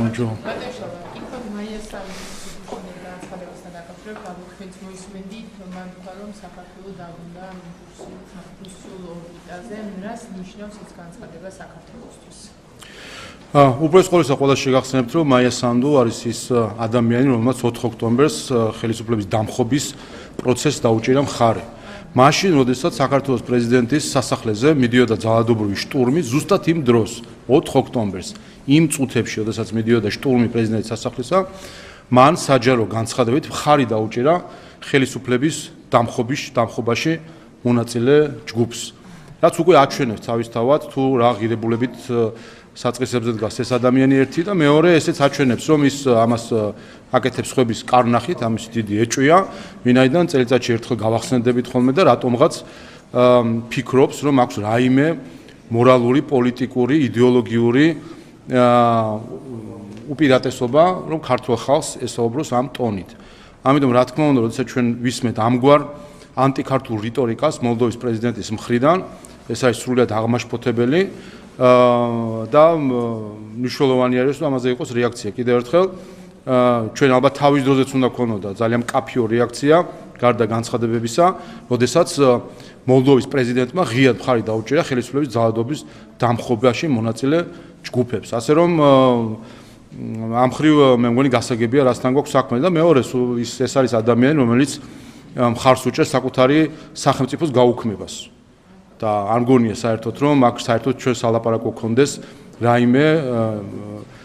გამარჯობა. უბრალოდ ყოველსა ყველა შეგახსენებთ, რომ მაია სანდუ არის ის ადამიანი, რომელმაც 4 ოქტომბერს ხელისუფლების დამხობის პროცესს დაუჭირა მხარე. მაშინ, როდესაც საქართველოს პრეზიდენტის სასახლეზე მიდიოდა ძალადობრივი შტურმი, ზუსტად იმ დროს, 4 ოქტომბერს, იმ წუთებში, როდესაც მიდიოდა შტურმი პრეზიდენტის სასახლესა, მან საჯარო განცხადებით მხარი დაუჭირა ხელისუფლების დამხობაში მონაწილე ჯგუფს. რაც უკვე აჩვენებს თავისთავად, თუ რა ღირებულებით საწყისებზე დგას ეს ადამიანი ერთი და მეორე ესეც აჩვენებს, რომ ის ამას აკეთებს ხვების კარნახით, ამის დიდი ეჭვია, ვინაიდან წელიწადში ერთხელ გავახსენდებით ხოლმე და რატომღაც ფიქრობს, რომ აქვს რაიმე მორალური, პოლიტიკური, იდეოლოგიური უპირატესობა, რომ ქართულ ხალხს ესაუბროს ამ ტონით. ამიტომ რა თქმა უნდა, როდესაც ჩვენ ვისმენთ ამგვარ ანტიქართულ რიტორიკას მოლდოვის პრეზიდენტის მხრიდან, ეს არის სრულიად აღმაშფოთებელი და მნიშვნელოვანი არის, რომ ამაზე იყოს რეაქცია. კიდევ ერთხელ ჩვენ ალბათ თავის დროზეც უნდა გქონოდა ძალიან მკაფიო რეაქცია გარდა განცხადებებისა, როდესაც მოლდოვის პრეზიდენტმა ღიად მხარი დაუჭირა ხელისუფლების ძალადობის დამხობაში მონაწილე ჯგუფებს. ასე რომ ამ ხრივ მე მგონი გასაგებია რასთან გვაქვს საქმე და მეორე ეს არის ადამიანი, რომელიც მხარს უჭერს საკუთარი სახელმწიფოს გაუქმებას. და არ მგონია საერთოდ რომ აქ საერთოდ ჩვენ სალაპარაკო გქონდეს რაიმე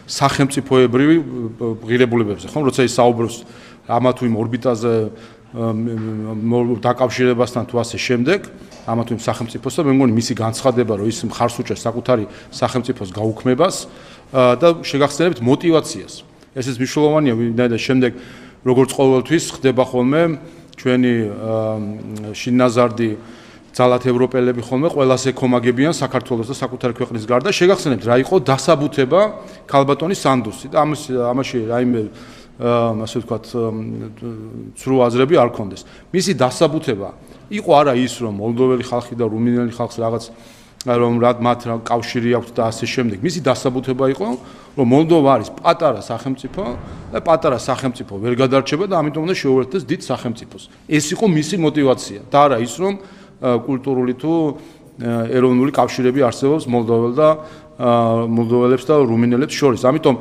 სახელმწიფოებრივი ღირებულებებზე, ხო, როცა ის საუბრობს ამა თუ იმ ორბიტაზე დაკავშირებასთან თუ ასე შემდეგ, ამა თუ იმ სახელმწიფოს და მე მგონი მისი განცხადება, რომ ის მხარს უჭერს საკუთარი სახელმწიფოს გაუქმებას და შეგახსენებთ мотивაციას. ესეც მნიშვნელოვანია, ვინაიდან შემდეგ როგორც ყოველთვის ხდება ხოლმე ჩვენი შინაზარდი ძალათ ევროპელები ხოლმე ყველას ეკომაგებიან საქართველოს და საკუთარი ქვეყნის გარდა. შეგახსენებთ რა იყო დასაბუთება ქალბატონის სანდუსი და ამაში რაიმე ასე ვთქვათ ცრუ აზრები არ ქონდეს. მისი დასაბუთება იყო არა ის, რომ მოლდოველი ხალხი და რუმინელი ხალხს რაღაც რომ მათ კავშირი აქვს და ასე შემდეგ. მისი დასაბუთება იყო, რომ მოლდოვა არის პატარა სახელმწიფო და პატარა სახელმწიფო ვერ გადარჩება და ამიტომ უნდა შეუერთდეს დიდ სახელმწიფოს. ეს იყო მისი мотивация და არა ის, რომ კულტურული თუ ეროვნული კავშირები არსებობს მოლდოველებს და რუმინელებს შორის. ამიტომ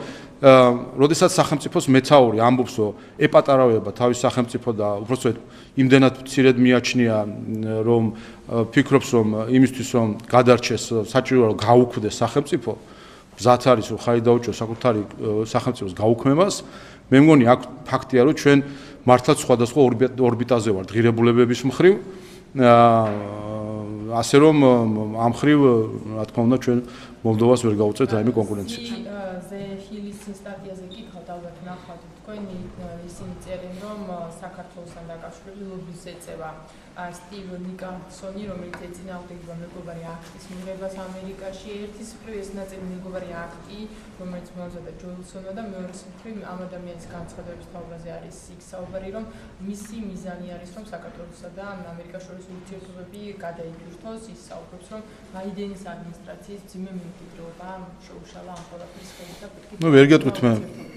როდესაც სახელმწიფოს მეთაური ამბობს, რომ ეპატარავება თავის სახელმწიფო და უბრალოდ იმდენად მცირედ მიაჩნია, რომ ფიქრობს, რომ იმისთვის რომ გადარჩეს საჭიროა რომ გაუქმდეს სახელმწიფო, მზად არის რომ ხარი დაუჭიროს საკუთარი სახელმწიფოს გაუქმებას. მე მგონი აქ ფაქტია, რომ ჩვენ მართლაც სხვადასხვა ორბიტაზე ვართ ღირებულებების მხრივ. ასე რომ ამ ხრივ რა თქმა უნდა ჩვენ მოლდოვას ვერ გავუწევთ რაიმე კონკურენციას. ზეჰილის სტატიაზე კითხავთ, ალბათ ნახავთ თქვენი ისინი წერენ, რომ საქართველოსთან დაკავშირებული ლობის ეწევა სტივ ნიკალსონი, რომელიც ეწინააღმდეგება მეგობარი აქტის მიღებას ამერიკაში. ერთის მხრივ ეს ნაწილი მეგობარი აქტი, რომელიც მოამზადა ჯონსონმა და მეორეს მხრივ ამ ადამიანის განცხადების თავაზე არის იქ საუბარი, რომ მისი მიზანი არის, რომ საქართველოსა და ამერიკას შორის ურთიერთობები გადაიგვირთოს. ის საუბრობს, რომ ბაიდენის ადმინისტრაციის ძიმე მემკვიდრეობა შეუშალა ამ ყველაფრის ხელით და პირიქით. ნუ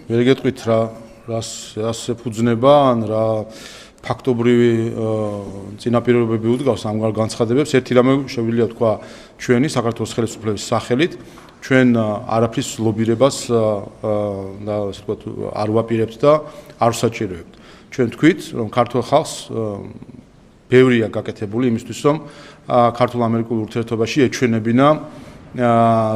ვერ გეტყვით რას ეფუძნება ან რა ფაქტობრივი წინაპირობები უდგავს ამგვარ განცხადებებს. ერთი რამე შეგვიძლია თქვა ჩვენი საქართველოს ხელისუფლების სახელით, ჩვენ არაფრის ლობირებას და ასე ვთქვათ არ ვაპირებთ და არ ვსაჭიროებთ. ჩვენ თქვით, რომ ქართულ ხალხს ბევრია გაკეთებული იმისთვის, რომ ქართულ-ამერიკულ ურთიერთობაში ეჩვენებინა,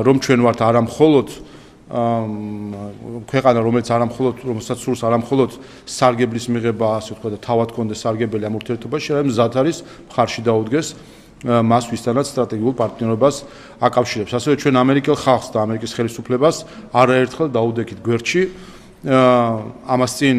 რომ ჩვენ ვართ არამხოლოდ ქვეყანა, რომელიც რომელსაც სურს არამხოლოდ სარგებლის მიღება, ასე ვთქვათ, და თავად კონდეს სარგებელი ამ ურთიერთობაში, არამედ მზად არის მხარში დაუდგეს მას ვისთანაც სტრატეგიულ პარტნიორობას აკავშირებს. ასევე ჩვენ ამერიკელ ხალხს და ამერიკის ხელისუფლებას არაერთხელ დაუდექით გვერდში. ამას წინ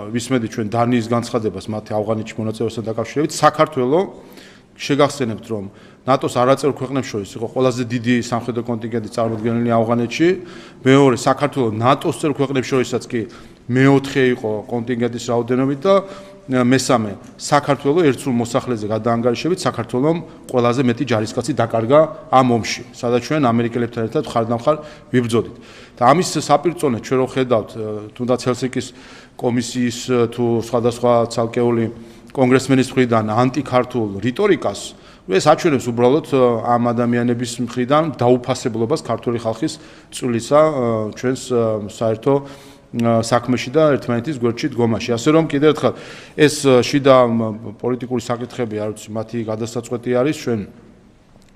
ვისმენთ ჩვენ დანიის განცხადებას მათი ავღანეთში მონაწილეობასთან დაკავშირებით. საქართველოს შეგახსენებთ, რომ ნატოს არაწევრ ქვეყნებს შორის იყო ყველაზე დიდი სამხედრო კონტინგენტი წარმოდგენილი ავღანეთში. მეორე, საქართველოს ნატოს წევრ ქვეყნებს შორისაც კი მეოთხე იყო კონტინგენტის რაოდენობით და მესამე საქართველოს ერთსულ მოსახლეზე გადაანგარიშებით საქართველოს ყველაზე მეტი ჯარისკაცი დაკარგა ამ ომში, სადაც ჩვენ ამერიკელებთან ერთად ხარდამხარ ვიბრძოდით. და ამის საპირწონედ ჩვენ რო ხედავთ თუნდაც ჰელსინკის კომისიის თუ სხვადასხვა ცალკეული კონგრესმენის მხრიდან ანტიქართულ რიტორიკას, ეს აჩვენებს უბრალოდ ამ ადამიანების მხრიდან დაუფასებლობას ქართული ხალხის წვლისა ჩვენს საერთო საქმეში და ერთმანეთის გვერდში დგომაში. ასე რომ კიდევ ერთხელ ეს შიდა პოლიტიკური საკითხები, არ ვიცი, მათი გადასაწყვეტი არის, ჩვენ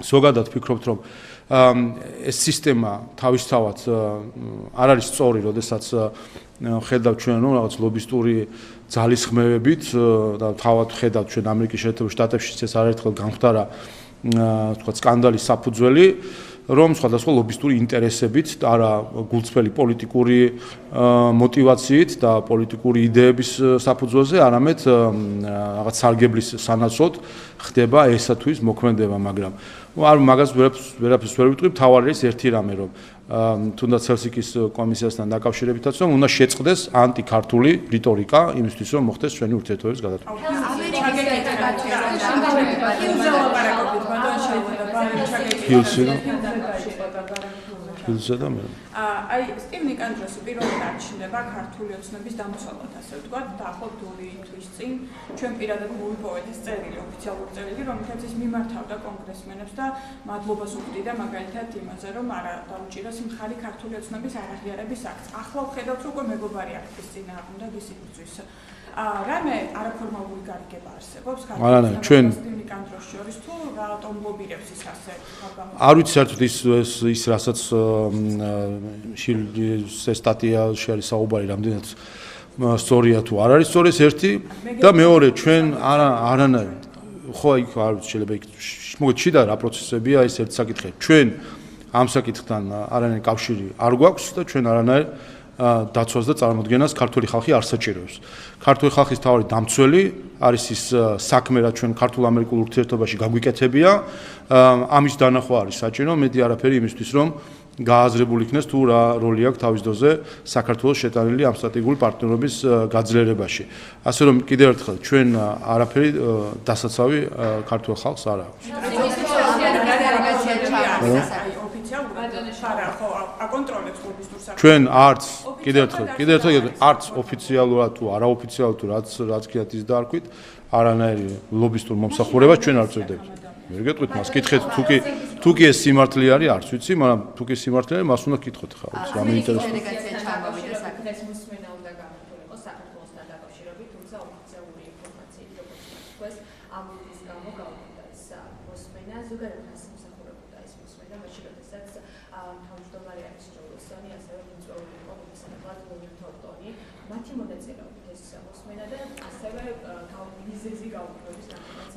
ზოგადად ვფიქრობთ, რომ ეს სისტემა თავისთავად არ არის სწორი, როდესაც ხედავთ ჩვენ რაღაც ლობისტური ძალისხმევებით და თავად ხედავთ ჩვენ ამერიკის შეერთებულ შტატებში ეს არაერთხელ გამხდარა თქვა სკანდალის საფუძველი, რომ სხვადასხვა ლობისტური ინტერესებით და არა გულწრფელი პოლიტიკური мотивაციით და პოლიტიკური იდეების საფუძველზე, არამედ რაღაც სარგებლის სანაცვლოდ ხდება ესა თუ ის მოქმედება, მაგრამ არ მაგას ვერაფერს ვერ ვიტყვი, თავარი არის ერთი რამე, რომ თუნდაც ჰელსინკის კომისიასთან დაკავშირებითაც რომ უნდა შეწყდეს ანტიქართული რიტორიკა იმისთვის, რომ მოხდეს ჩვენი ურთიერთობების გადაწყვეტა. აი, სტივ ნიკანდროსი პირველად არჩინება ქართული ოცნების დამცველად, ასე ვთქვათ, დაახლოებით 2 თვის წინ ჩვენ პირადად მოვიპოვეთ ეს წერილი, ოფიციალური წერილი, რომელთაც ის მიმართავდა კონგრესმენებს და მადლობას უხდიდა მაგალითად იმაზე, რომ არა დაუჭიროს მხარი ქართული ოცნების არაღიარების აქტს. ახლა ვხედავთ, რომ უკვე მეგობარი აქტის წინააღმდეგ და ვისი ბრძვის. რამე არაფორმალური გარიგება არსებობს არა, ჩვენ ნიკანდროს შორის თუ რატომ ლობირებს ის ასე არ ვიცი საერთოდ ის რასაც სტატიაში არის საუბარი, რამდენად სწორია თუ არ არის სწორი, ეს ერთი და მეორე ჩვენ არანაირად ხო იქ არ ვიცი შეიძლება იქ მოგეთ შიდა რა პროცესებია ეს ერთი საკითხი. ჩვენ ამ საკითხთან არანაირი კავშირი არ გვაქვს და ჩვენ არანაირ დაცვას და წარმოდგენას ქართული ხალხი არ საჭიროებს. ქართული ხალხის თავი დამცველი არის ის საქმე, რაც ჩვენ ქართულ-ამერიკულ ურთიერთობაში გაგვიკეთებია. ამის დანახვა არის საჭირო, მეტი არაფერი იმისთვის, რომ გააზრებული იქნეს თუ რა როლი აქვს თავის დროზე საქართველოს შეტანილი ამ სტრატეგიული პარტნიორობის გაძლიერებაში. ასე რომ კიდევ ერთხელ ჩვენ არაფერი დასაცავი ქართულ ხალხს არ აქვს. ჩვენ არც კიდევ ერთხელ არც ოფიციალურად თუ არაოფიციალურად თუ რაც კიდათ ის დაარქვით, არანაირი ლობისტურ მომსახურებას ჩვენ არ ვწევდებით. ვერ გეტყვით მას, კითხეთ თუ კი ეს სიმართლე არის, არც ვიცი, მაგრამ თუ კი სიმართლე არის, მას უნდა კითხოთ ხა, ვიცი, რა მეინტერესებს. ეს მოსმენა უნდა გამართულიყო საქართველოსთან დაკავშირებით, თუმცა ოფიციალური ინფორმაციით, როგორც თქვეს, ამ ის გამო გავხდა ეს მოსმენა, ზოგადად ასამსახურებოდა ეს მოსმენა, მაშინ როდესაც თავმჯდომარე არის ჯოლსონი, ასევე მიწვეული იყო მისანახად თორტონი, მათი მონაწილეობით ეს მოსმენა და ასევე მიზეზი გაუქმების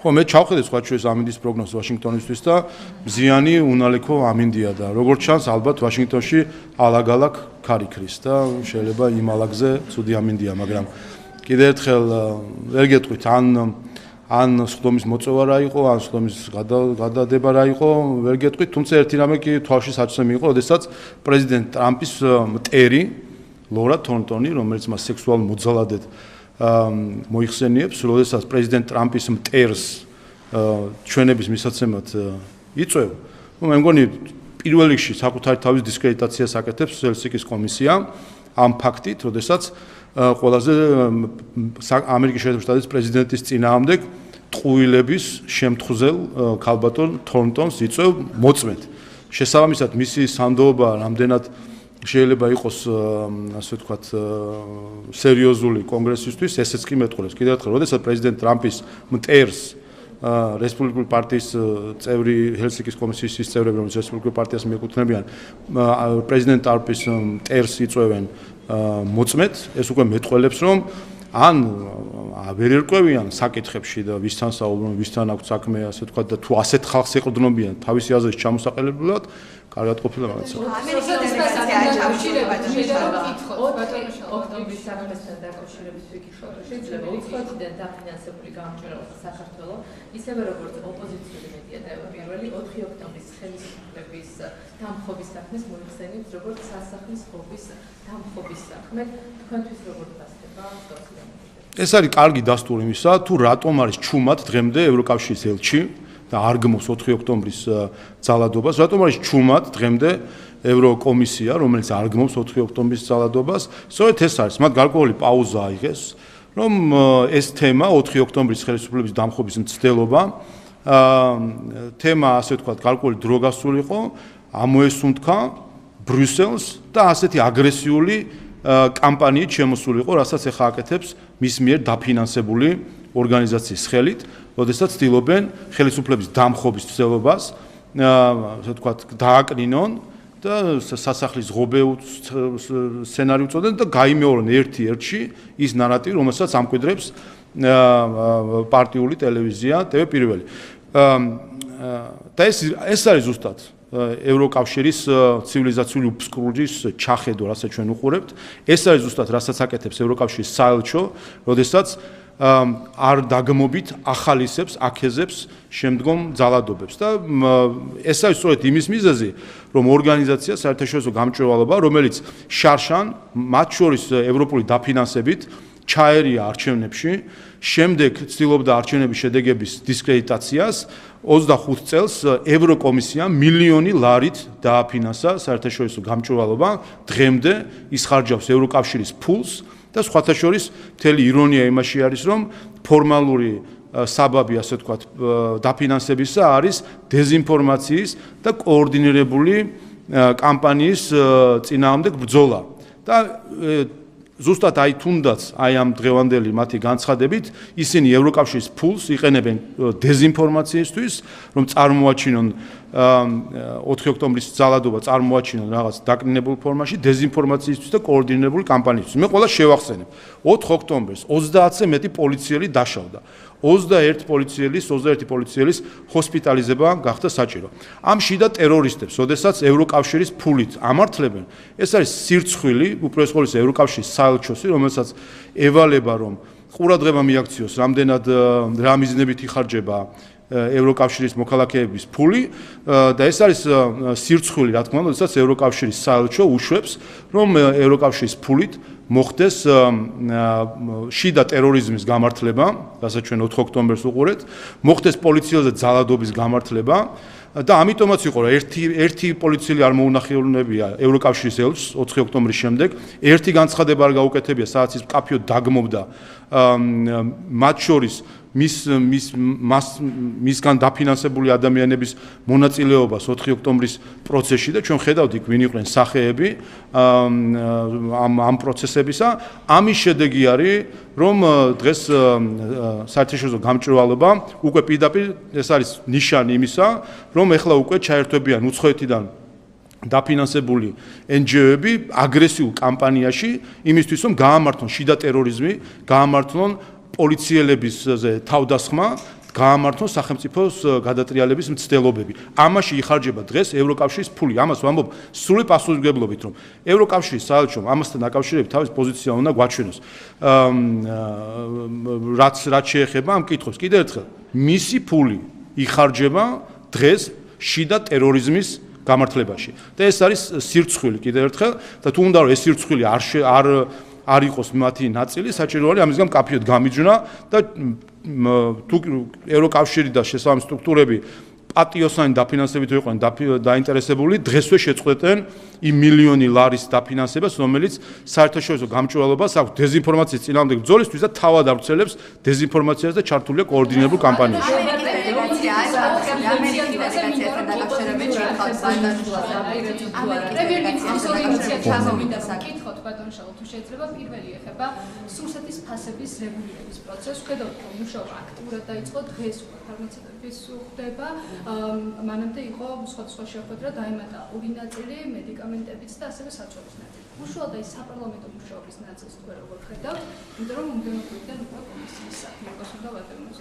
ხო, მე ჩავხედე სხვა ჩვენს ამინდის პროგნოზს ვაშინგტონისთვის და მზიანი უნალექო ამინდია და როგორც ჩანს ალბათ ვაშინგტონში ალაგ-ალაგ ქარიქრის და შეიძლება იმ ალაგზე ცუდი ამინდია, მაგრამ კიდევ ერთხელ ვერ გეტყვით ან სხდომის მოწევა რა იყო, ან სხდომის გადადება რა იყო, ვერ გეტყვით, თუმცა ერთი რამე კი თვალში საცემი იყო, როდესაც პრეზიდენტ ტრამპის მტერი ლორა თორნტონი, რომელიც მას სექსუალურ მოძალადედ მოიხსენიებს, როდესაც პრეზიდენტ ტრამპის მტერს ჩვენების მისაცემად იწვევ, მე მგონი პირველ რიგში საკუთარი თავის დისკრედიტაციას აკეთებს ჰელსინკის კომისია ამ ფაქტით, როდესაც ყველაზე ამერიკის შეერთებული შტატების პრეზიდენტის წინააღმდეგ ტყუილების შემთხზელ ქალბატონ თორნტონს იწვევ მოწმედ. შესაბამისად მისი სანდოობა რამდენად შეიძლება იყოს ასე ვთქვათ სერიოზული კონგრესისთვის, ესეც კი მეტყურებს. კიდევ ერთხელ, როდესაც პრეზიდენტ ტრამპის მტერს რესპუბლიკური პარტიის წევრი ჰელსინკის კომისიის წევრები, რომელიც რესპუბლიკურ პარტიას მიეკუთვნებიან, პრეზიდენტ ტრამპის მტერს იწვევენ მოწმედ, ეს უკვე მეტყველებს, რომ ან ვერ ერკვევიან საკითხებში და ვისთან საუბრობენ, ვისთან აქვს საქმე, ასე ვთქვათ, და თუ ასეთ ხალხს ეყრდნობიან თავისი აზრის ჩამოსაყალებლად, კარგად ყოფილა რაღაცა. ამერიკის ფედერაციის ჩამოშილება ოქტომბრის საქმესთან დაკავშირებით ვიკითხავთ, შეიძლება უცხოეთიდან დაფინანსებული გამჭვირვალება საქართველოს, ისევე როგორც ოპოზიციური მედია და პირველი 4 ოქტომბრის ხელისუფლების დამხობის საქმეს მოიხსენიებს, როგორც სასახლის ხობის დამხობის საქმე. თქვენთვის როგორ დასდება სწორად? ეს არის კარგი დასტური იმისა, თუ რატომ არის ჩუმად დღემდე ევროკავშირის ელჩი და არ გმობს 4 ოქტომბრის ძალადობას, რატომ არის ჩუმად დღემდე ევროკომისია, რომელიც არ გმობს 4 ოქტომბრის ძალადობას, სწორედ ეს არის, მათ გარკვეული პაუზა აიღეს, რომ ეს თემა 4 ოქტომბრის ხელისუფლების დამხობის მცდელობა, თემა ასე ვთქვათ, გარკვეული დრო გასულიყო, ამოესუნთქა ბრიუსელს და ასეთი აგრესიული კამპანიით შემოსულიყო, რასაც ახლა აკეთებს მის მიერ დაფინანსებული ორგანიზაციის ხელით, როდესაც ცდილობენ ხელისუფლების დამხობის მცდელობას, ასე ვთქვათ, დააკნინონ და სასახლის ღობეუც სცენარი უწოდენ და გაიმეორონ ერთ-ერთში ის ნარატივი, რომელსაც ამკვიდრებს პარტიული ტელევიზია TV1. და ეს არის ზუსტად ევროკავშირის ცივილიზაციული უფსკრუჯის ჩახედვა, რასაც ჩვენ უყურებთ. ეს არის ზუსტად რასაც აკეთებს ევროკავშირის საელჩო, როდესაც არ დაგმობით ახალისებს, აქეზებს შემდგომ ძალადობებს და ეს არის სწორედ იმის მიზეზი, რომ ორგანიზაცია საერთაშორისო გამჭვირვალობა, რომელიც შარშან, მათ შორის ევროპული დაფინანსებით ჩაერია არჩევნებში, შემდეგ ცდილობდა არჩევნების შედეგების დისკრედიტაციას, 25 წელს ევროკომისიამ მილიონი ლარით დააფინანსა საერთაშორისო გამჭვირვალობა, დღემდე ის ხარჯავს ევროკავშირის ფულს და სხვათა შორის მთელი ირონია იმაში არის, რომ ფორმალური საბაბი, ასე ვთქვათ, დაფინანსებისა არის დეზინფორმაციის და კოორდინირებული კამპანიის წინააღმდეგ ბრძოლა. და ზუსტად აი თუნდაც აი ამ დღევანდელი მათი განცხადებით ისინი ევროკავშირის ფულს იყენებენ დეზინფორმაციისთვის, რომ წარმოაჩინონ 4 ოქტომბრის ძალადობა წარმოაჩინონ რაღაც დაკნინებულ ფორმაში დეზინფორმაციისთვის და კოორდინირებული კამპანიისთვის. მე ყველა შევახსენებ. 4 ოქტომბერს 30-ზე მეტი პოლიციელი დაშავდა. 21 პოლიციელის ჰოსპიტალიზება გახდა საჭირო. ამ შიდა ტერორისტებს, ოდესაც ევროკავშირის ფულით ამართლებენ, ეს არის სირცხვილი, უპირველეს ყოვლისა ევროკავშირის საელჩოსი, რომელსაც ევალება, რომ ყურადღება მიაქციოს, რამდენად რა მიზნებით იხარჯება ევროკავშირის მოქალაქეების ფული და ეს არის სირცხვილი, რა თქმა უნდა, როდესაც ევროკავშირის საელჩო უშვებს, რომ ევროკავშირის ფულით მოხდეს შიდა ტერორიზმის გამართლება, რასაც ჩვენ 4 ოქტომბერს უყურეთ, მოხდეს პოლიციელზე ძალადობის გამართლება და ამიტომაც იყო, რომ ერთი პოლიციელი არ მოუნახელებია ევროკავშირის ელჩს 4 ოქტომბრის შემდეგ, ერთი განცხადება არ გაუკეთებია, სადაც ის მკაფიოდ დაგმობდა მათ შორის მისგან დაფინანსებული ადამიანების მონაწილეობას 4 ოქტომბრის პროცესში და ჩვენ ხედავთ იქ ვინ იყვნენ სახეები ამ პროცესებისა. ამის შედეგი არის, რომ დღეს საერთაშორისო გამჭვირვალობა უკვე პირდაპირ ეს არის ნიშანი იმისა, რომ ეხლა უკვე ჩაერთვებიან უცხოეთიდან დაფინანსებული NGO-ები აგრესიულ კამპანიაში იმისთვის, რომ გაამართლონ შიდა ტერორიზმი, გაამართლონ პოლიციელებისზე თავდასხმა, გაამართლონ სახელმწიფოს გადატრიალების მცდელობები. ამაში იხარჯება დღეს ევროკავშირის ფული. ამას ვამბობ სრული პასუხისმგებლობით, რომ ევროკავშირის საელჩომ ამასთან დაკავშირებით თავის პოზიცია უნდა გვაჩვენოს. რაც შეეხება ამ კითხვებს. კიდევ ერთხელ, მისი ფული იხარჯება დღეს შიდა ტერორიზმის გამართლებაში. და ეს არის სირცხვილი კიდევ ერთხელ და თუ უნდა რომ ეს სირცხვილი არ იყოს მათი ნაწილი, საჭირო არის ამისგან მკაფიოდ გამიჯვნა და თუ ევროკავშირი და შესაბამისი სტრუქტურები პატიოსანი დაფინანსებით იყვნენ დაინტერესებული, დღესვე შეწყვეტენ იმ მილიონი ლარის დაფინანსებას, რომელიც საერთაშორისო გამჭვირვალობას აქვს დეზინფორმაციის წინააღმდეგ ბრძოლისთვის და თავად ავრცელებს დეზინფორმაციას და ჩართულია კოორდინირებულ კამპანიაში. კითხოთ ბატონ შალო, თუ შეიძლება პირველი ეხება სურსეთის ფასების რეგულირების პროცესს. ხედავთ, რომ მუშაობა აქტიურად დაიწყო, დღეს უკვე ფარმაცევტების ხდება, მანამდე იყო სხვადასხვა შეხვედრა, დაემატა ორი ნაწილი, მედიკამენტებიც და ასევე საწვევის ნაწილი. უშუალოდ ის საპარლამენტო მუშაობის ნაწილს თქვენ როგორ ხედავთ, იმიტომ რომ მომდევნო კვირიდან უკვე კომისიის საფინანსო და ვადევნოს.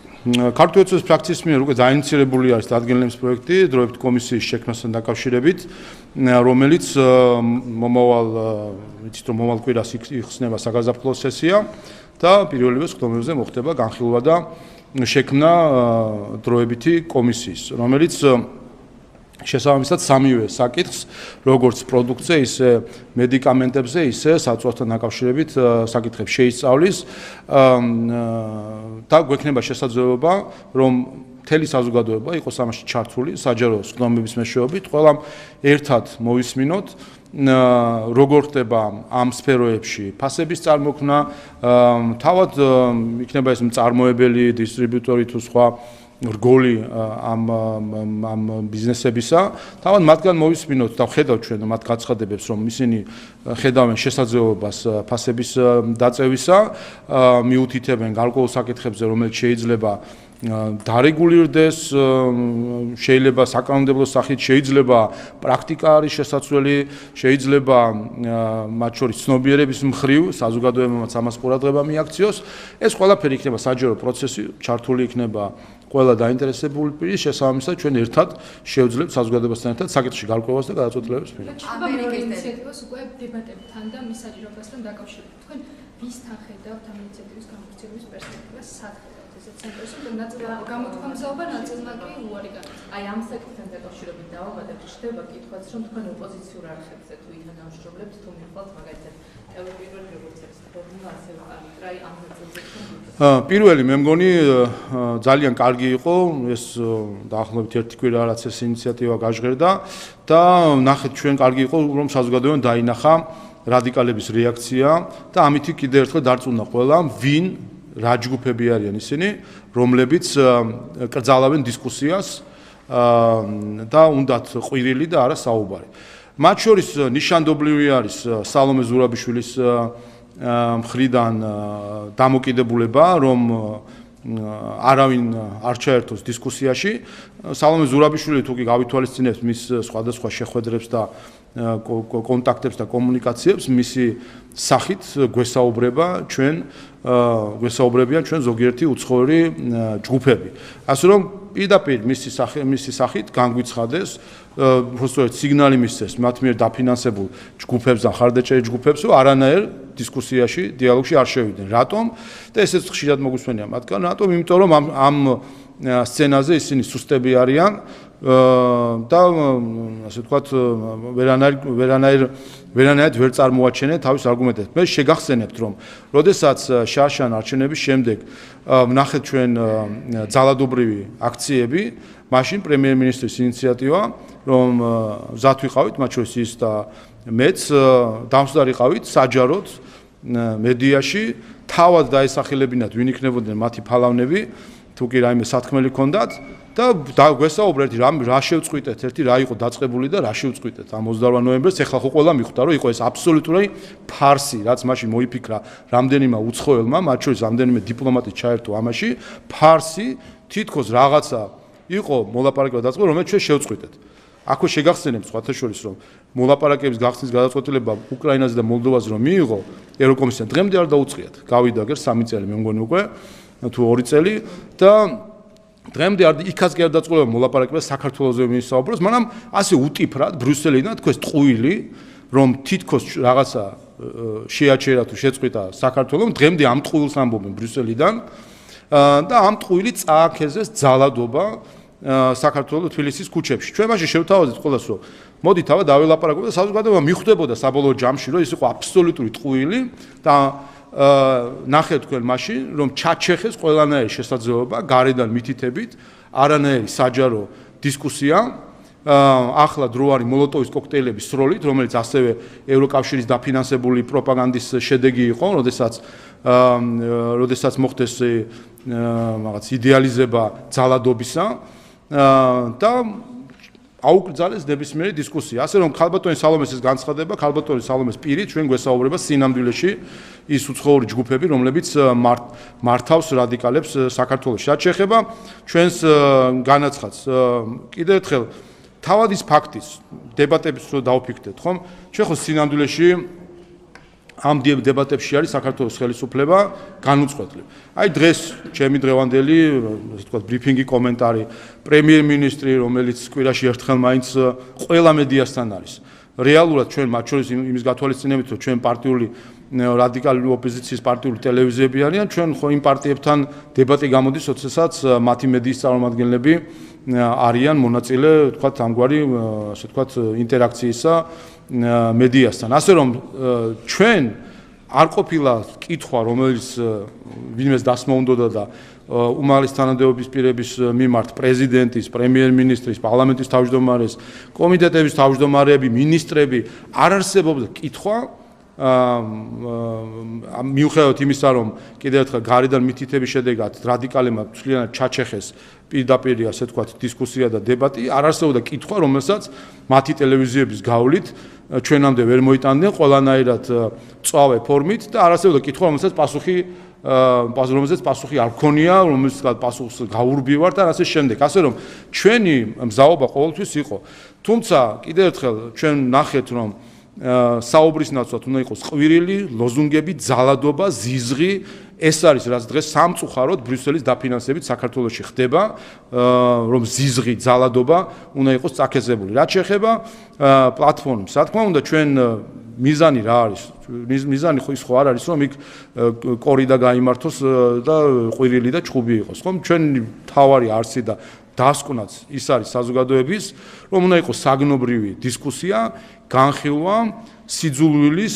ქართული ოცნების ფრაქციის მიერ უკვე დაინიცირებული არის დადგენილების პროექტი დროებით კომისიის შექმნასთან დაკავშირებით, რომელიც მომავალ კვირას იხსნება საგაზაფხულო სესია და პირველივე სხდომებზე მოხდება განხილვა და შექმნა დროებითი კომისიის, რომელიც შესაბამისად სამივე საკითხს, როგორც პროდუქტზე, ისე მედიკამენტებზე, ისე საწვავთან დაკავშირებით საკითხებს შეისწავლის და გვექნება შესაძლებლობა, რომ მთელი საზოგადოება იყოს ამაში ჩართული საჯარო სხდომების მეშვეობით, ყველამ ერთად მოვისმინოთ როგორ ხდება ამ სფეროებში ფასების წარმოქმნა, თავად იქნება ეს მწარმოებელი, დისტრიბიუტორი თუ სხვა რგოლი ამ ბიზნესებისა, თავად მათგან მოვისმინოთ და ხედავთ ჩვენ მათ გაცხადებებს, რომ ისინი ხედავენ შესაძლებლობას ფასების დაწევისა, მიუთითებენ გარკვეულ საკითხებზე, რომელიც შეიძლება დარეგულირდეს, შეიძლება საკანონმდებლო სახით, შეიძლება პრაქტიკა არის შესაძლებელი, შეიძლება მათ შორის ცნობიერების მხრივ საზოგადოებამაც ამას ყურადღება მიაქციოს. ეს ყველაფერი იქნება საჯარო პროცესი, ჩართული იქნება ყველა დაინტერესებული პირის, შესაბამისად ჩვენ ერთად შევძლებთ საზოგადოებასთან ერთად საკითხში გარკვევას და გადაწყვეტილებებს მიიღოს. ამერიკის ინიციატივას უკვე დებატებთან და მის საჭიროებასთან დაკავშირებით. თქვენ ვისთან ხედავთ ამ ინიციატივის განხორციელების პერსპექტივას, სად ხედავთ ესეთ ცენტრს, რომ გამოთქვამზეობა ნაწილმა კი უარი განაცხადა. აი ამ საკითხთან დაკავშირებით დავაბადებ, ხდება კითხვაც, რომ თქვენ ოპოზიციურ არხებზე თუ ითანამშრომლებთ, თუ მიხვალთ მაგალითად ტელევიზიურ როგორც ეს ფორმულა ასე ვყავით, ამ ნაწილზე პირველი მე მგონი ძალიან კარგი იყო ეს დაახლოებით ერთი კვირა რაც ეს ინიციატივა გაჟღერდა და ნახეთ ჩვენ კარგი იყო რომ საზოგადოებამ დაინახა რადიკალების რეაქცია და ამითი კიდევ ერთხელ დარწმუნდა ყველამ ვინ რა ჯგუფები არიან ისინი რომლებიც კრძალავენ დისკუსიას და უნდათ ყვირილი და არა საუბარი. მათ შორის ნიშანდობლივი არის სალომე ზურაბიშვილის მხრიდან დამოკიდებულება, რომ არავინ არ ჩაერთოს დისკუსიაში. სალომე ზურაბიშვილი თუ კი გავითვალისწინებს მის სხვადასხვა შეხვედრებს და კონტაქტებს და კომუნიკაციებს, მისი სახით გვესაუბრებიან ჩვენ ზოგიერთი უცხოური ჯგუფები. ასე რომ პირდაპირ მისი სახით განგვიცხადეს უბრალოდ სიგნალი მისცეს მათ მიერ დაფინანსებულ ჯგუფებს და ხარდაჭერი ჯგუფებს, რომ არანაირ დისკუსიაში, დიალოგში არ შევიდნენ. რატომ? და ესეც ხშირად მოგვისმენია მათგან, რატომ? იმიტომ რომ ამ სცენაზე ისინი სუსტები არიან და ასე ვთქვათ, ვერანაირად ვერ წარმოაჩენენ თავის არგუმენტებს. მე შეგახსენებთ, რომ როდესაც შარშან არჩევნების შემდეგ ვნახეთ ჩვენ ძალადობრივი აქციები, მაშინ პრემიერ-მინისტრის ინიციატივა, რომ მზად ვიყავით, მათ შორის ის და მეც დამსდარიყავით საჯაროდ მედიაში, თავად დაესახელებინათ, ვინ იქნებოდნენ მათი ფალავნები, თუ კი რაიმე სათქმელი ქონდათ და გვესაუბრეთ რა შევწყვიტეთ, ერთი რა იყო დაწყებული და რა შევწყვიტეთ ამ 28 ნოემბერს. ეხლა ხო ყველა მიხვდა, რომ იყო ეს აბსოლუტური ფარსი, რაც მაშინ მოიფიქრა რამდენიმე უცხოელმა, მათ შორის რამდენიმე დიპლომატი ჩაერთო ამაში, ფარსი, თითქოს რაღაცა იყო მოლაპარაკება დაწყებული, რომელიც ჩვენ შევწყვიტეთ. აქვე შეგახსენებთ სხვათა შორის, რომ მოლაპარაკების გახსნის გადაწყვეტილება უკრაინაზე და მოლდოვაზე რომ მიიღო, ევროკომისიამ დღემდე არ დაუწყიათ. გავიდა აგერ 3 წელი მე მგონი უკვე თუ 2 წელი და დღემდე არ იქაც კი არ დაწყვილება მოლაპარაკება საქართველოზე მისაუბროს, მაგრამ ასე უტიფრად ბრიუსელიდან თქვენს ტყუილი, რომ თითქოს რაღაცა შეაჩერა თუ შეწყვიტა საქართველოს, დღემდე ამ ტყუილს ამბობენ ბრიუსელიდან და ამ ტყუილი წააქეზეს ძალადობა საქართველოს თბილისის ქუჩებში. ჩვენ მაშინ შევთავაზეთ ყველას, რომ მოდი თავად დაველაპარაკოთ და საზოგადოება მიხვდებოდა საბოლოო ჯამში, რომ ის იყო აბსოლუტური ტყუილი და ნახეთ თქვენ მაშინ, რომ ჩაჩეხეს ყველანაირი შესაძლებლობა გარედან მითითებით, არანაირი საჯარო დისკუსია. ახლა დრო არის მოლოტოვის კოქტეილების სროლით, რომელიც ასევე ევროკავშირის დაფინანსებული პროპაგანდის შედეგი იყო, როდესაც მოხდეს რაღაც იდეალიზება ძალადობისა და აუკრძალეს ნებისმიერი დისკუსია. ასე რომ ქალბატონი სალომეს ეს განცხადება, ქალბატონი სალომეს პირი ჩვენ გვესაუბრება სინამდვილეში ის უცხოური ჯგუფები, რომლებიც მართავს რადიკალებს საქართველოში. რაც შეეხება ჩვენს განაცხადს, კიდევ ერთხელ თავად ის ფაქტის დებატების რო დავფიქრდეთ, ხომ? ჩვენ ხო სინამდვილეში ამ დებატებში არის საქართველოს ხელისუფლება განუწყვეტლი. აი დღეს ჩემი დღევანდელი, ასე ვთქვათ, ბრიფინგი კომენტარი, პრემიერ-მინისტრი, რომელიც კვირაში ერთხელ მაინც ყველა მედიასთან არის. რეალურად ჩვენ მათ შორის იმის გათვალისწინებით, რომ ჩვენ პარტიული რადიკალური ოპოზიციის პარტიული ტელევიზიები არიან, ჩვენ ხო იმ პარტიებთან დებატი გამოდის, როდესაც მათი მედიის წარმომადგენლები არიან მონაწილე, თქვათ, ამგვარი, ასე თქვათ, ინტერაქციისა მედიასთან. ასე რომ ჩვენ არ ყოფილა კითხვა, რომელიც ვინმეს დასმა უნდოდა და უმაღლეს თანამდებობის პირების მიმართ პრეზიდენტის, პრემიერ-მინისტრის, პარლამენტის თავმჯდომარეს, კომიტეტების თავმჯდომარეები, მინისტრები არ არსებობდა კითხვა მიუხედავად იმისა, რომ კიდევ ერთხელ გარედან მითითების შედეგად რადიკალებმა მთლიანად ჩაჩეხეს პირდაპირ ასე ვთქვათ დისკუსია და დებატი, არ არსებობდა კითხვა, რომელსაც მათი ტელევიზიების გავლით ჩვენამდე ვერ მოიტანდნენ ყველანაირად წვავე ფორმით და არ არსებობდა კითხვა, რომელსაც პასუხი არ გქონია, რომელსაც პასუხს გაურბივართ და ასე შემდეგ. ასე რომ ჩვენი მზაობა ყოველთვის იყო. თუმცა კიდევ ერთხელ ჩვენ ნახეთ, რომ საუბრის ნაცვლად უნდა იყოს ყვირილი, ლოზუნგები, ძალადობა, ზიზღი, ეს არის რაც დღეს სამწუხაროდ ბრიუსელის დაფინანსებით საქართველოში ხდება, რომ ზიზღი, ძალადობა უნდა იყოს წაქეზებული. რაც შეეხება პლატფორმებს, რა თქმა უნდა, ჩვენ მიზანი რა არის? მიზანი ის ხო არ არის, რომ იქ კორიდა გაიმართოს და ყვირილი და ჩხუბი იყოს, ხომ? ჩვენი თავარი არსი და დასკვნაც ის არის საზოგადოების, რომ უნდა იყოს საგნობრივი დისკუსია, განხილვა, სიძულვილის,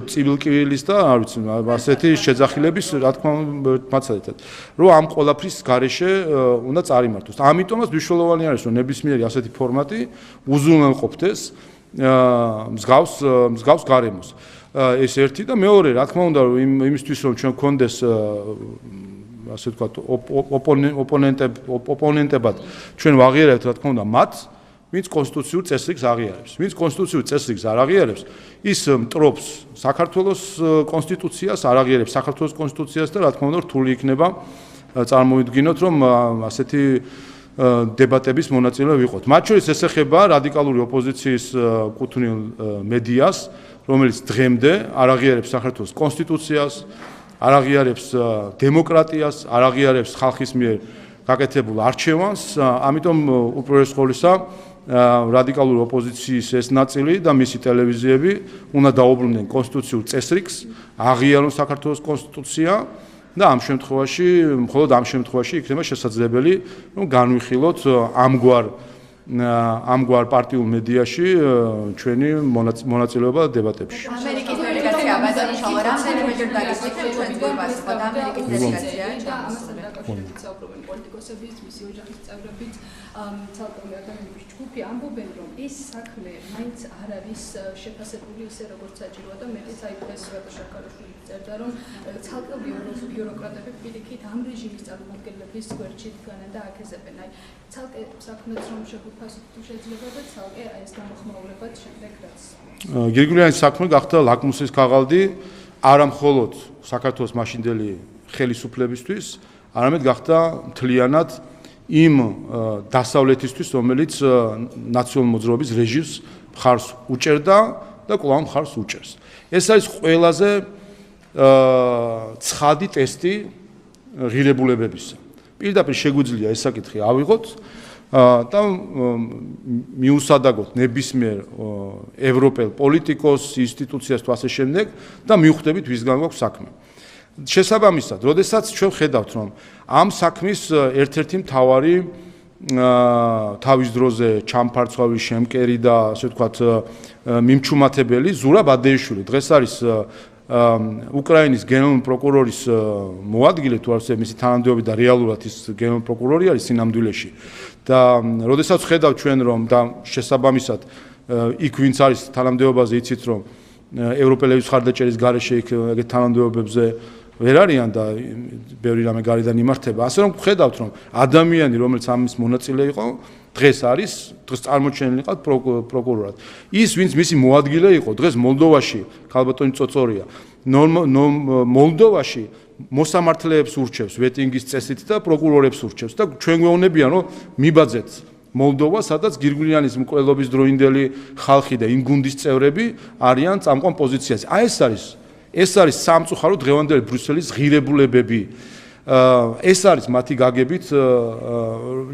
წივილკივილის და არ ვიცი, ასეთი შეძახილების, რა თქმა უნდა, მაცადეთ, რომ ამ ყველაფრის გარეშე უნდა წარიმართოს. ამიტომაც მნიშვნელოვანი არის, რომ ნებისმიერი ასეთი ფორმატი უზრუნველყოფდეს მსგავს გარემოს. ეს ერთი და მეორე, რა თქმა უნდა, იმისთვის რომ ჩვენ გქონდეს ასე ვთქვათ, ოპონენტებად ჩვენ ვაღიარებთ, რა თქმა უნდა, მათ, ვინც კონსტიტუციურ წესრიგს აღიარებს. ვინც კონსტიტუციურ წესრიგს არ აღიარებს, ის მტრობს საქართველოს კონსტიტუციას, არ აღიარებს საქართველოს კონსტიტუციას და რა თქმა უნდა, რთული იქნება წარმოვიდგინოთ, რომ ასეთი დებატების მონაწილე ვიყოთ. მათ შორის ეს ეხება რადიკალური ოპოზიციის კუთვნილ მედიას, რომელიც დღემდე არ აღიარებს საქართველოს კონსტიტუციას, არ აღიარებს დემოკრატიას, არ აღიარებს ხალხის მიერ გაკეთებულ არჩევანს, ამიტომ უპირველეს ყოვლისა რადიკალური ოპოზიციის ეს ნაწილი და მისი ტელევიზიები უნდა დაუბრუნდნენ კონსტიტუციურ წესრიგს, აღიარონ საქართველოს კონსტიტუცია და ამ შემთხვევაში, მხოლოდ ამ შემთხვევაში იქნება შესაძლებელი, რომ განვიხილოთ ამგვარ პარტიულ მედიაში ჩვენი მონაწილეობა დებატებში. ამერიკის დელეგაცია ბატონო შალვა რამდენიმეჯერ დაგისვით ჩვენ გვებას და ამერიკის დელეგაცია საუბრობენ პოლიტიკოსების, მისი ოჯახის წევრებით, ცალკეული ადამიანების ჯგუფი ამბობენ, რომ ეს საქმე მაინც არ არის შეფასებული ისე როგორც საჭიროა და მეტიც აი დღეს შაქარაშვილი წერდა, რომ ცალკეული ბიუროკრატები პირიქით ამ რეჟიმის წარმომადგენლების გვერდში დგანან და აქეზებენ. აი ცალკე საქმეც რომ შეფასოთ თუ შეიძლება და ცალკე აი ეს გამოხმაურებად შემდეგ რაც გირგვლიანის საქმე გახდა ლაკმუსის ქაღალდი არა მხოლოდ საქართველოს მაშინდელი ხელისუფლებისთვის, არამედ გახდა მთლიანად იმ დასავლეთისთვის, რომელიც ნაციონალურ მოძრაობის რეჟიმს მხარს უჭერდა და კვლავ მხარს უჭერს. ეს არის ყველაზე ცხადი ტესტი ღირებულებებისა. პირდაპირ შეგვიძლია ეს საკითხი ავიღოთ და მიუსადაგოთ ნებისმიერ ევროპელ პოლიტიკოს, ინსტიტუციას თუ ასე შემდეგ და მივხვდებით ვისგან გვაქვს საქმე. შესაბამისად, როდესაც ჩვენ ხედავთ, რომ ამ საქმის ერთ-ერთი მთავარი თავის დროზე ჩამფარცვავი, შემკერი და ასე ვთქვათ მიმჩუმათებელი ზურაბ ადეიშვილი დღეს არის უკრაინის გენერალური პროკურორის მოადგილე, თუ არ ვიცი, მისი თანამდებობი და რეალურად ის გენერალური პროკურორი არის სინამდვილეში. და როდესაც ხედავთ ჩვენ, რომ და შესაბამისად იქ ვინც არის თანამდებობაზე, იცით, რომ ევროპელების ხარდაჭერის გარეშე იქ ეგეთ თანამდებობებზე ვერ არიან და ბევრი რამე გარედან იმართება. ასე რომ ხედავთ, რომ ადამიანი, რომელიც ამის მონაწილე იყო, დღეს წარმოჩენილი ყავთ პროკურორად. ის, ვინც მისი მოადგილე იყო, დღეს მოლდოვაში, ქალბატონი წოწორია, მოლდოვაში მოსამართლეებს ურჩევს ვეტინგის წესით და პროკურორებს ურჩევს და ჩვენ გვეუბნებიან, რომ მიბაძეთ მოლდოვა, სადაც გირგვლიანის მკვლელობის დროინდელი ხალხი და იმ გუნდის წევრები არიან წამყვან პოზიციაზე. აი ეს არის სამწუხარო დღევანდელი ბრიუსელის ღირებულებები. ეს არის მათი გაგებით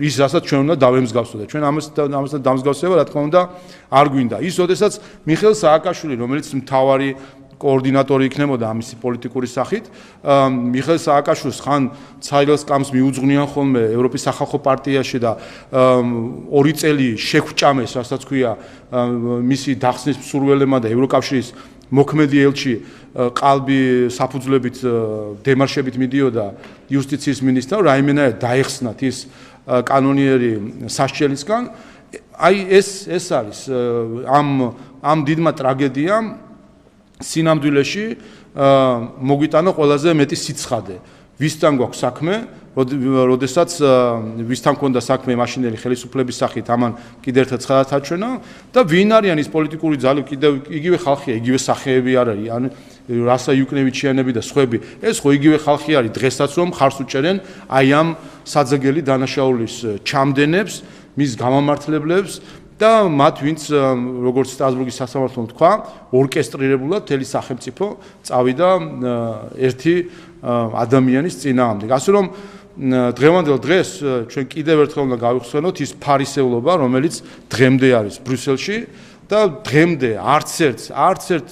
ის, რასაც ჩვენ უნდა დავემსგავსოთ და ჩვენ ამასთან დამსგავსება, რა თქმა უნდა, არ გვინდა. ის, როდესაც მიხეილ სააკაშვილი, რომელიც მთავარი კოორდინატორი იქნებოდა ამისი პოლიტიკური სახით. მიხეილ სააკაშვილს ხან ცაილელს კამს მიუძღვნიან ხოლმე ევროპის სახალხო პარტიაში და 2 წელი შეგვჭამეს, რასაც ქვია, მისი დახსნის მსურველებმა და ევროკავშირის მოქმედი ელჩი ყალბი საფუძვლებით დემარშებით მიდიოდა იუსტიციის მინისტრად, რაიმენაირად დაეხსნათ ის კანონიერი სასჯელისგან. აი ეს არის ამ დიდმა ტრაგედიამ სინამდვილეში მოგვიტანა ყველაზე მეტი სიცხადე. ვისთან გვაქვს საქმე, როდესაც ვისთან ქონდა საქმე მაშინდელი ხელისუფლების სახით, ამან კიდევ ერთხელ ცხადად აჩვენა და ვინ არიან ის პოლიტიკური ძალები, კიდევ იგივე ხალხია, იგივე სახეები არ არის, ან რასა იუკნევიჩიანები და სხვები. ეს ხო იგივე ხალხი არის დღესაც, რომ ხარს უჭერენ აი ამ საძეგელი დანაშაულის ჩამდენებს, მის გამამართლებლებს და მათ ვინც როგორც სტრასბურგის სასამართლომ თქვა, ორკესტრირებულად მთელი სახელმწიფო წავიდა ერთი ადამიანის წინააღმდეგ. ასე რომ დღევანდელ დღეს ჩვენ კიდევ ერთხელ უნდა გავიხსენოთ ის ფარისევლობა, რომელიც დღემდე არის ბრიუსელში და დღემდე არც ერთ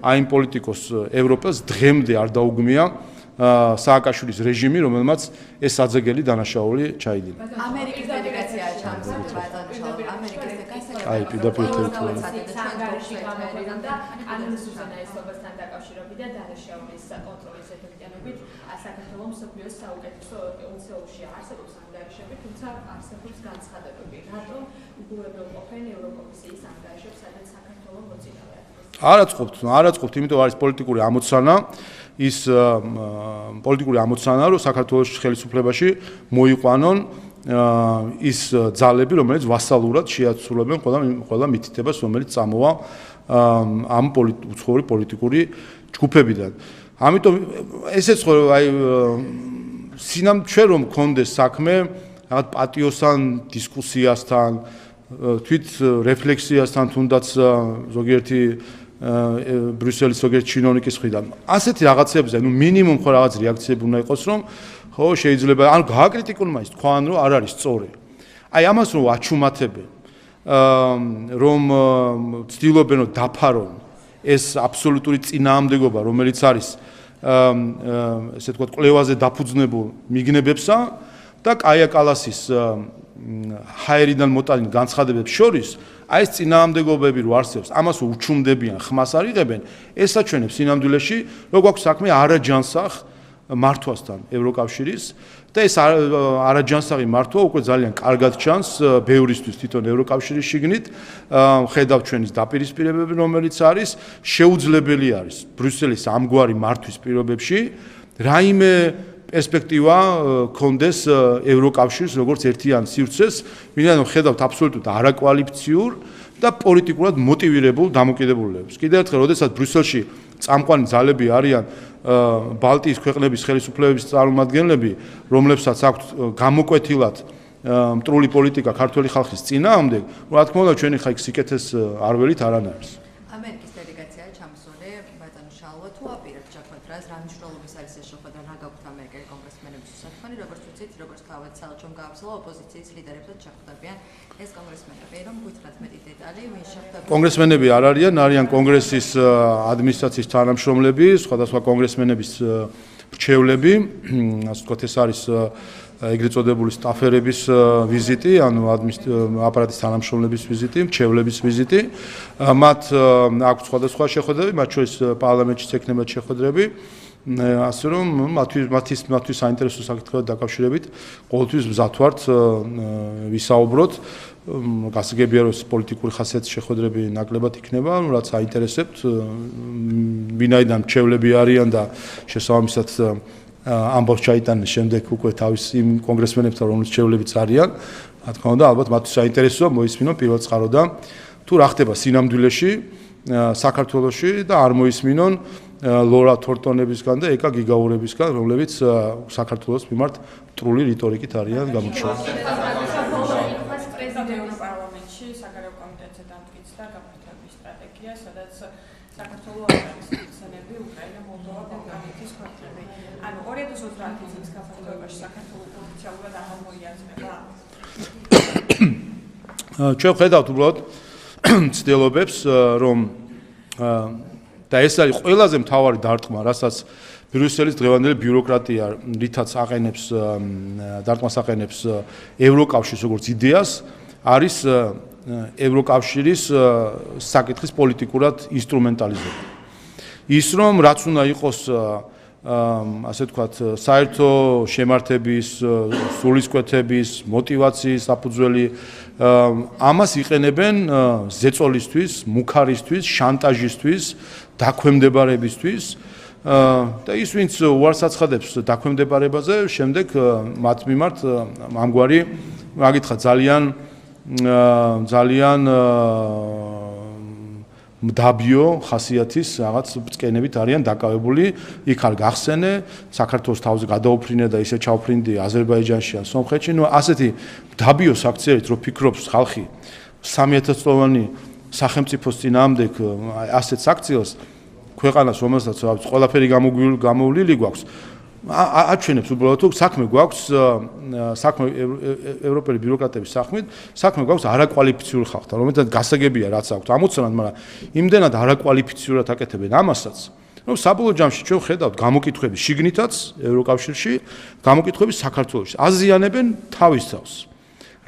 აი იმ პოლიტიკოს ევროპას დღემდე არ დაუგმია სააკაშვილის რეჟიმი, რომელმაც ეს საძეგელი დანაშაული ჩაიდინა. ამერიკის დელეგაცია ჩამოსული ბატონო, ამერიკის დელეგაცია. აი პირდაპირ თერთმეტ. სანგარიში გამოყენდა ანონიმიზმთან აისობასთან დაკავშირებით და დანაშაულის კონტროლის ეფექტიანობით საქართველოს მსოფლიოს საუკეთესო ოცეულში არსებობს ანგარიშები, თუმცა არსებობს განცხადებები, რატომ უგულებელყოფენ ევროკომისიის ანგარიშებს, სადაც საქართველოს მოწინავე. არაწყობთ, იმიტომ არის პოლიტიკური ამოცანა. ის პოლიტიკური ამოცანა, რომ საქართველოს ხელისუფლებაში მოიყვანონ ის ძალები, რომელიც ვასალურად შეაცვლებენ ყველა მითითებას, რომელიც წამოვა ამ უცხოური პოლიტიკური ჯგუფებიდან. ამიტომ ესეც ხო აი ჩვენ რომ გქონდეს საქმე რაღაც პატიოსთან, დისკუსიასთან, თვით რეფლექსიასთან, თუნდაც ზოგიერთი ბრიუსელის ზოგიერთ ჩინოვნიკის მხრიდან. ასეთი რაღაცებზე, ნუ მინიმუმ ხო რაღაც რეაქციები უნდა იყოს, რომ ხო შეიძლება ანუ გააკრიტიკონ მაინც თქვან, რომ არ არის სწორი. აი ამას რომ აჩუმათებენ, რომ ცდილობენ რომ დაფარონ ეს აბსოლუტური წინააღმდეგობა, რომელიც არის ესე ვთქვათ, კვლევაზე დაფუძნებულ მიგნებებსა და კაია კალასის ჰაერიდან მოტანილ განცხადებებს შორის აი ეს წინააღმდეგობები რო არსებობს, ამას უჩუმდებიან, ხმას არ იღებენ, ეს აჩვენებს სინამდვილეში, რომ გვაქვს საქმე არაჯანსაღ მართვასთან ევროკავშირის და ეს არაჯანსაღი მართვა უკვე ძალიან კარგად ჩანს ბევრისთვის თვითონ ევროკავშირის შიგნით, ხედავთ ჩვენის დაპირისპირებები, რომელიც არის, შეუძლებელი არის ბრიუსელის ამგვარი მართვის პირობებში რაიმე პერსპექტივა კონდეს ევროკავშირის როგორც ერთიან სივრცეს, ვინაიდან ხედავთ აბსოლუტურად არაკვალიფიციურ და პოლიტიკურად მოტივირებულ დამოკიდებულებას. კიდევ ერთხელ, როდესაც ბრიუსელში წამყვანი ძალები არიან ბალტიის ქვეყნების ხელისუფლებების წარმომადგენლები, რომლებსაც აქვთ გამოკვეთილად მტრული პოლიტიკა ქართული ხალხის წინააღმდეგ, რა თქმა უნდა, ჩვენი ხაიქ სიკეთეს არ ველით არანაირს. ამერიკის დელეგაცია ჩამოსული ბატონო შალვა თუ აპირებთ ჩაქვეყრას, რა მნიშვნელობის არის ეს შეხვედრა, რა გაქვთ ამერიკელი კონგრესმენების უსაფრთხო, როგორც ვიცით, როგორც თავად საელჩომ გააბრძოლა ოპოზიციის ლიდერებსაც ჩახვდებიან ეს კონგრესმენები, რომ გითხრათ მეტი დეტალი, ვინ შეხვდება. კონგრესმენები არ არიან კონგრესის ადმინისტრაციის თანამშრომლები, სხვადასხვა კონგრესმენების მრჩევლები, ასე ვთქვათ, ეს არის ეგრეთ წოდებული სტაფერების ვიზიტი, ანუ აპარატის თანამშრომლების ვიზიტი, მრჩევლების ვიზიტი. მათ აქვს სხვადასხვა შეხვედრები, მათ შორის პარლამენტშიც ექნებათ შეხვედრები. ასე რომ მათთვის საინტერესო საკითხებთან დაკავშირებით ყოველთვის მზად ვართ ვისაუბროთ. გასაგებია რომ პოლიტიკური ხასიათის შეხვედრები ნაკლებად იქნება, რაც აინტერესებთ, ვინაიდან მრჩევლები არიან და შესაბამისად ამბავს ჩაიტანენ შემდეგ უკვე თავის იმ კონგრესმენებთან, რომლის მრჩევლებიც არიან, რა თქმა უნდა, ალბათ მათთვის საინტერესოა მოისმინონ პირველ წყაროდან თუ რა ხდება სინამდვილეში საქართველოში და არ მოისმინონ ლორა თორტონებისგან და ეკა გიგაურებისგან, რომლებიც საქართველოს მიმართ მტრული რიტორიკით არიან გამოჩენილი. პრეზიდენტის პარლამენტში საგარეო კომიტეტზე დამტკიცდა გაფართოების სტრატეგია, სადაც საქართველოს აღსანიშნავი უკრაინა, მოლდოვა, ბალკანეთის ქვეყნები. ანუ 2030 წლის გაფართოებაში საქართველოს ოფიციალურად არ მოიაზრება. ჩვენ ხედავთ უბრალოდ ცდილობებს, რომ და ეს არის ყველაზე მთავარი დარტყმა, რასაც ბრიუსელის დღევანდელი ბიუროკრატია, რითაც აყენებს დარტყმას აყენებს ევროკავშირს როგორც იდეას, არის ევროკავშირის საკითხის პოლიტიკურად ინსტრუმენტალიზება. ის რომ რაც უნდა იყოს ასე ვთქვათ, საერთო შემართების, სულისკვეთების, მოტივაციის საფუძველი, ამას იყენებენ ზეწოლისთვის, მუქარისთვის, შანტაჟისთვის, დაქვემდებარებისთვის და ის ვინც უარს აცხადებს დაქვემდებარებაზე, შემდეგ მათ მიმართ ამგვარი მაგითხა ძალიან მდაბიო ხასიათის რაღაც ბწკენებით არიან დაკავებული, იქ არ გახსენე, საქართველოს თავზე გადაუფრინე და ისე ჩაუფრინდი აზერბაიჯანში ან სომხეთში, ნუ ასეთი მდაბიო საქციელით რო ფიქრობს ხალხი 3000 წლოვანი სახელმწიფოს წინააღმდეგ ასეთ საქციელს ქვეყანას რომელსაც ყველაფერი გამოვლილი გვაქვს აჩვენებს უბრალოდ თუ საქმე გვაქვს საქმე ევროპელი ბიუროკრატების საქმე გვაქვს არაკვალიფიციური ხალხთან რომელთაც გასაგებია რაც აქვთ ამოცანად მაგრამ იმდენად არაკვალიფიციურად აკეთებენ ამასაც რომ საბოლოო ჯამში ჩვენ ხედავთ გამოკითხვების შიგნითაც ევროკავშირში გამოკითხვების საქართველოში აზიანებენ თავის თავს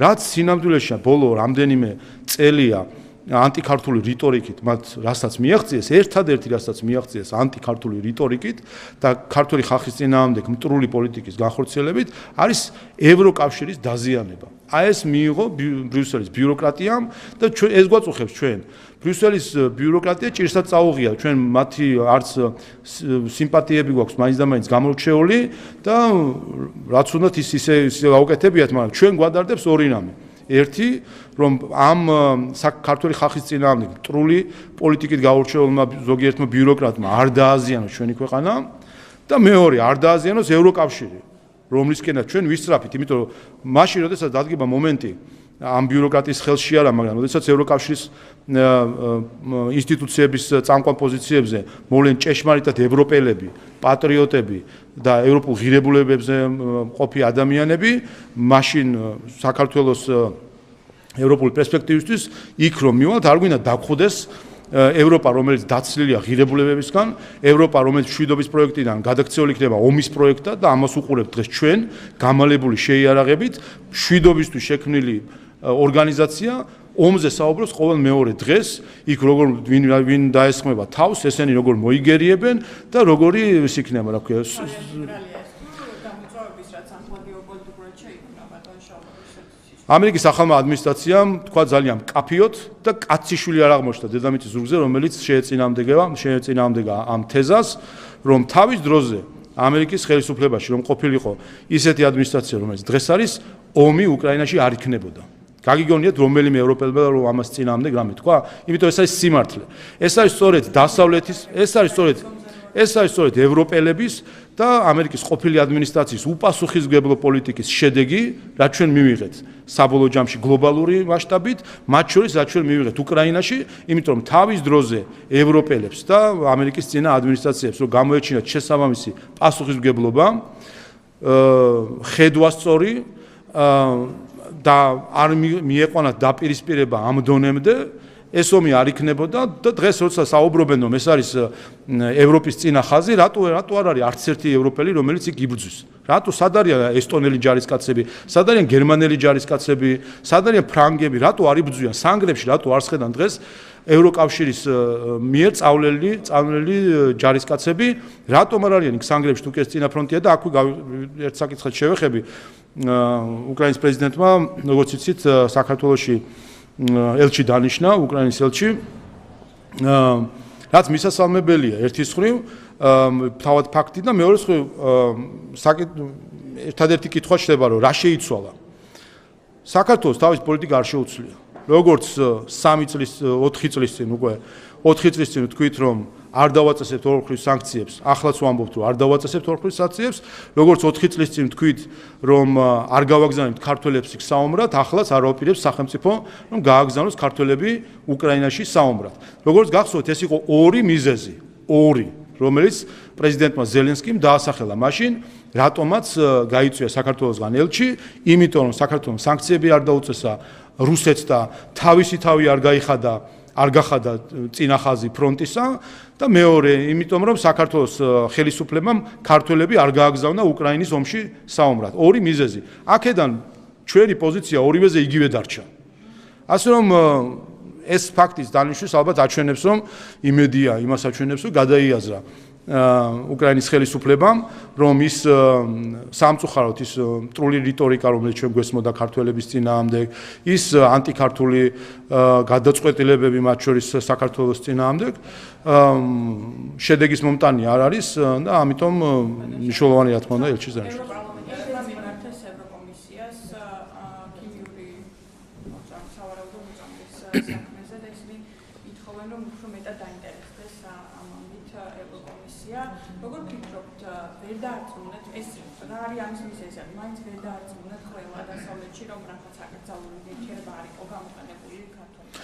რაც სინამდვილეში ბოლო რამდენიმე წელია ანტიქართული რიტორიკით მათ რასაც მიაღწიეს ერთადერთი რასაც მიაღწიეს ანტიქართული რიტორიკით და ქართული ხალხის წინააღმდეგ მტრული პოლიტიკის განხორციელებით არის ევროკავშირის დაზიანება. აი ეს მიიღო ბრიუსელის ბიუროკრატიამ და ეს გვაწუხებს ჩვენ. ბრიუსელის ბიუროკრატია ჭირსაც წაუღია ჩვენ მათი არც სიმპათიები გვაქვს მაინც და მაინც გამორჩეული და რაც უნდათ ისე გაუკეთებიათ, მაგრამ ჩვენ გვადარდებს ორი რამე. ერთი რომ ამ საქართველოს ხალხის წინააღმდეგ მტრული პოლიტიკით გაურჩეულმა ზოგიერთმა ბიუროკრატმა არ დააზიანოს ჩვენი ქვეყანა და მეორე არ დააზიანოს ევროკავშირი რომლისკენაც ჩვენ ვისწრაფით იმიტომ რომ მაშინ როდესაც დადგება მომენტი ამ ბიუროკრატიის ხელში არა მაგრამ როდესაც ევროკავშირის ინსტიტუციების წამყვან პოზიციებზე მოვლენ ჭეშმარიტად ევროპელები პატრიოტები და ევროპულ ღირებულებებზე ყოფი ადამიანები მაშინ საქართველოს ევროპული პერსპექტივისთვის იქ რომ მივალთ არ გვინდა დაგხვდეს ევროპა რომელიც დაცლილია ღირებულებებისგან ევროპა რომელიც მშვიდობის პროექტიდან გადაქცეული იქნება ომის პროექტად და ამას უყურებთ დღეს ჩვენ გამალებული შეიარაღებით მშვიდობისთვის შექმნილი ორგანიზაცია ომზე საუბრობს ყოველ მეორე დღეს იქ როგორ ვინ დაესხმება თავს ესენი როგორ მოიგერიებენ და როგორი ის იქნება რა ქვია ამერიკის ახალმა ადმინისტრაციამ თქვა ძალიან მკაფიოდ და კაციშვილი არ აღმოჩნდა დედამიწის ზურგზე რომელიც შეეწინააღმდეგა ამ თეზას რომ თავის დროზე ამერიკის ხელისუფლებაში რომ ყოფილიყო ისეთი ადმინისტრაცია რომელიც დღეს არის ომი უკრაინაში არ იქნებოდა გაგიგონიათ რომელიმე ევროპელმა რომ ამას წინააღმდეგ რამე თქვა იმიტომ ეს არის სიმართლე ეს არის სწორედ დასავლეთის ეს არის სწორედ ევროპელების და ამერიკის ყოფილი ადმინისტრაციის უპასუხისმგებლო პოლიტიკის შედეგი რაც ჩვენ მივიღეთ საბოლოო ჯამში გლობალური მასშტაბით მათ შორის რაც ჩვენ მივიღეთ უკრაინაში იმიტომ რომ თავის დროზე ევროპელებს და ამერიკის წინა ადმინისტრაციებს რომ გამოეჩინათ შესაბამისი პასუხისმგებლობა ხედვასწორი და არ მიეყვანათ დაპირისპირება ამ დონემდე ეს ომი არ იქნებოდა და დღეს როცა საუბრობენ რომ ეს არის ევროპის წინა ხაზი რატო არ არის არც ერთი ევროპელი რომელიც იქ იბრძვის რატო სად არიან ესტონელი ჯარისკაცები სად არიან გერმანელი ჯარისკაცები სად არიან ფრანგები რატო არ იბრძვიან სანგრებში რატო არ შეხედან დღეს ევროკავშირის მიერ წავლილი ჯარისკაცები რატომ არ არიან იქ სანგრებში თუ კი ეს წინა ფრონტია და აქვე ერთ საკითხად შევეხები უკრაინის პრეზიდენტმა როგორც იცით საქართველოში ელჩი დანიშნა უკრაინის ელჩი რაც მისასალმებელია ერთის მხრივ თავად ფაქტი და მეორე მხრივ ერთადერთი კითხვა შეიძლება რომ რა შეიცვალა საქართველოს თავის პოლიტიკა არ შეუცვლია როგორც 3 წლის 4 წლის წინ უკვე 4 წლის წინ ვთქვით რომ არ დავაწესებთ ორქრის სანქციებს, ახლაც ვამბობთ რომ არ დავაწესებთ ორქრის სანქციებს, როგორც 4 წლის წინ ვთქვით რომ არ გავაგზავნებთ ქართველებს იქ საომრად, ახლაც არ ვაპირებს სახელმწიფო რომ გააგზავნოს ქართველები უკრაინაში საომრად. როგორც გახსოვთ, ეს იყო ორი მიზეზი, რომელიც პრეზიდენტმა ზელენსკიმ დაასახელა მაშინ, რატომაც გაიწვია საქართველოსგან ელჩი, იმიტომ რომ საქართველოს სანქციები არ დაუწესა რუსეთს და თავისი თავი არ გაიხადა არ გახადა წინახაზი ფრონტისა და მეორე, იმიტომ რომ საქართველოს ხელისუფლებამ ქართველები არ გააგზავნა უკრაინის ომში საომრად. ორი მიზეზი. აქედან ჩვენი პოზიცია ორივეზე იგივე დარჩა. ასე რომ ეს ფაქტის დანიშვნის ალბათ აჩვენებს, რომ იმედია იმას აჩვენებს, რომ გადაიაზრა უკრაინის ხელისუფლებამ, რომ ის სამწუხაროდ ის მტრული რიტორიკა, რომელიც ჩვენ გვესმოდა ქართველების წინააღმდეგ, ის ანტიქართული გადაწყვეტილებები, მათ შორის საქართველოს წინააღმდეგ, შედეგის მომტანი არ არის და ამიტომ მნიშვნელოვანი რა თქმა უნდა ელჩის დანიშვნა. საქმეზე და ისინი ითხოვენ, რომ უფრო მეტად დაინტერესდეს ამით ევროკომისია. როგორ ფიქრობთ, ვერ დაარწმუნეთ ეს რა არის ამის მიზეზი? მაინც ვერ დაარწმუნეთ ყველა დასავლეთში, რომ რაღაც აკრძალული ნივთიერება არ იყო გამოყენებული ქართულში.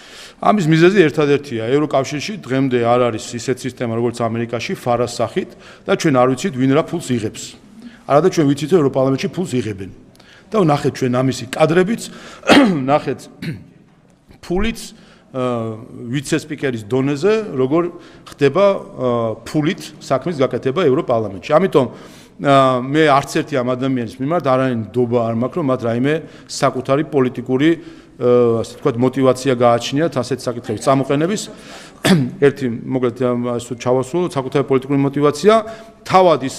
ამის მიზეზი ერთადერთია. ევროკავშირში დღემდე არ არის ისეთ სისტემა, როგორც ამერიკაში, ფარას სახით და ჩვენ არ ვიცით, ვინ რა ფულს იღებს. არადა ჩვენ ვიცით, რომ ევროპარლამენტში ფულს იღებენ. და ნახეთ ჩვენ ამისი კადრებიც, ნახეთ ფულით ვიცე-სპიკერის დონეზე, როგორ ხდება ფულით საქმის გაკეთება ევროპარლამენტში. ამიტომ მე არც ერთი ამ ადამიანის მიმართ არაერთი ნდობა არ მაქვს, რომ მათ რაიმე საკუთარი პოლიტიკური ასე ვთქვათ мотиваცია გააჩნიათ ასეთ საკითხების წამოყენების. ერთი მოკლედ ასე ჩავასრულოთ საკუთარი პოლიტიკური мотиваცია, თავად ის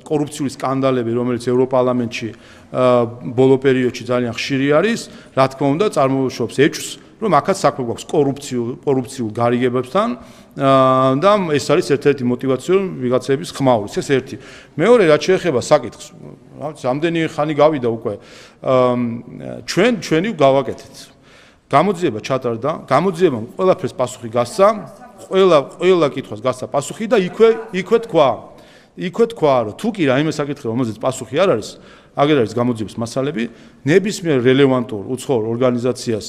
კორუფციული სკანდალები, რომელიც ევროპარლამენტში ბოლო პერიოდში ძალიან ხშირი არის, რა თქმა უნდა, წარმოუშვებს ეჭვს, რომ აქაც საქმე გვაქვს კორუფციულ გარიგებებთან და ეს არის ერთ-ერთი мотиваცია ვიღაცების ხმაურის. ეს ერთი. მეორე, რაც შეეხება საკითხს, რამდენი ხანი გავიდა უკვე ჩვენი გავაკეთეთ. გამოძიება ჩატარდა, გამოძიებამ ყველაფერს პასუხი გასცა, ყველა კითხვას გასცა პასუხი და იქვე თქვა, რომ თუ კი რაიმე საკითხი, რომელზეც პასუხი არ არის, აგერ არის გამოძიების მასალები, ნებისმიერ რელევანტურ უცხოურ ორგანიზაციას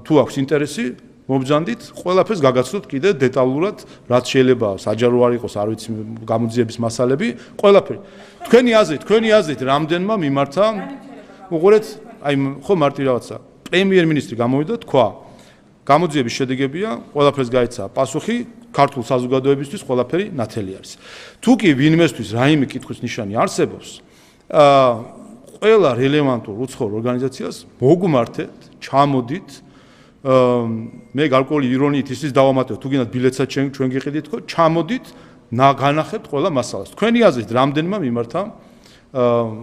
თუ აქვს ინტერესი, მობრძანდით, ყველაფერს გაგაცნოთ კიდე დეტალურად, რაც შეიძლება საჯარო არ იყოს, არ ვიცი, გამოძიების მასალები, ყველაფერი. თქვენი აზრით, რამდენმა მიმართა, უყურეთ, აი ხო მარტი რაღაცა, პრემიერ-მინისტრი გამოვიდა, თქვა, გამოძიების შედეგებია, ყველაფერს გაეცა პასუხი, ქართულ საზოგადოებისთვის ყველაფერი ნათელი არის. თუ კი ვინმესთვის რაიმე კითხვის ნიშანი არსებობს, ყველა რელევანტურ უცხოურ ორგანიზაციას მოგმართეთ, ჩამოდით, მე გარკვეული ირონიით ისიც დავამატებ, თუ გინდათ ბილეთსაც ჩვენ გიყიდით, ჩამოდით, განახებთ ყველა მასალას. თქვენი აზრით, რამდენმა მიმართა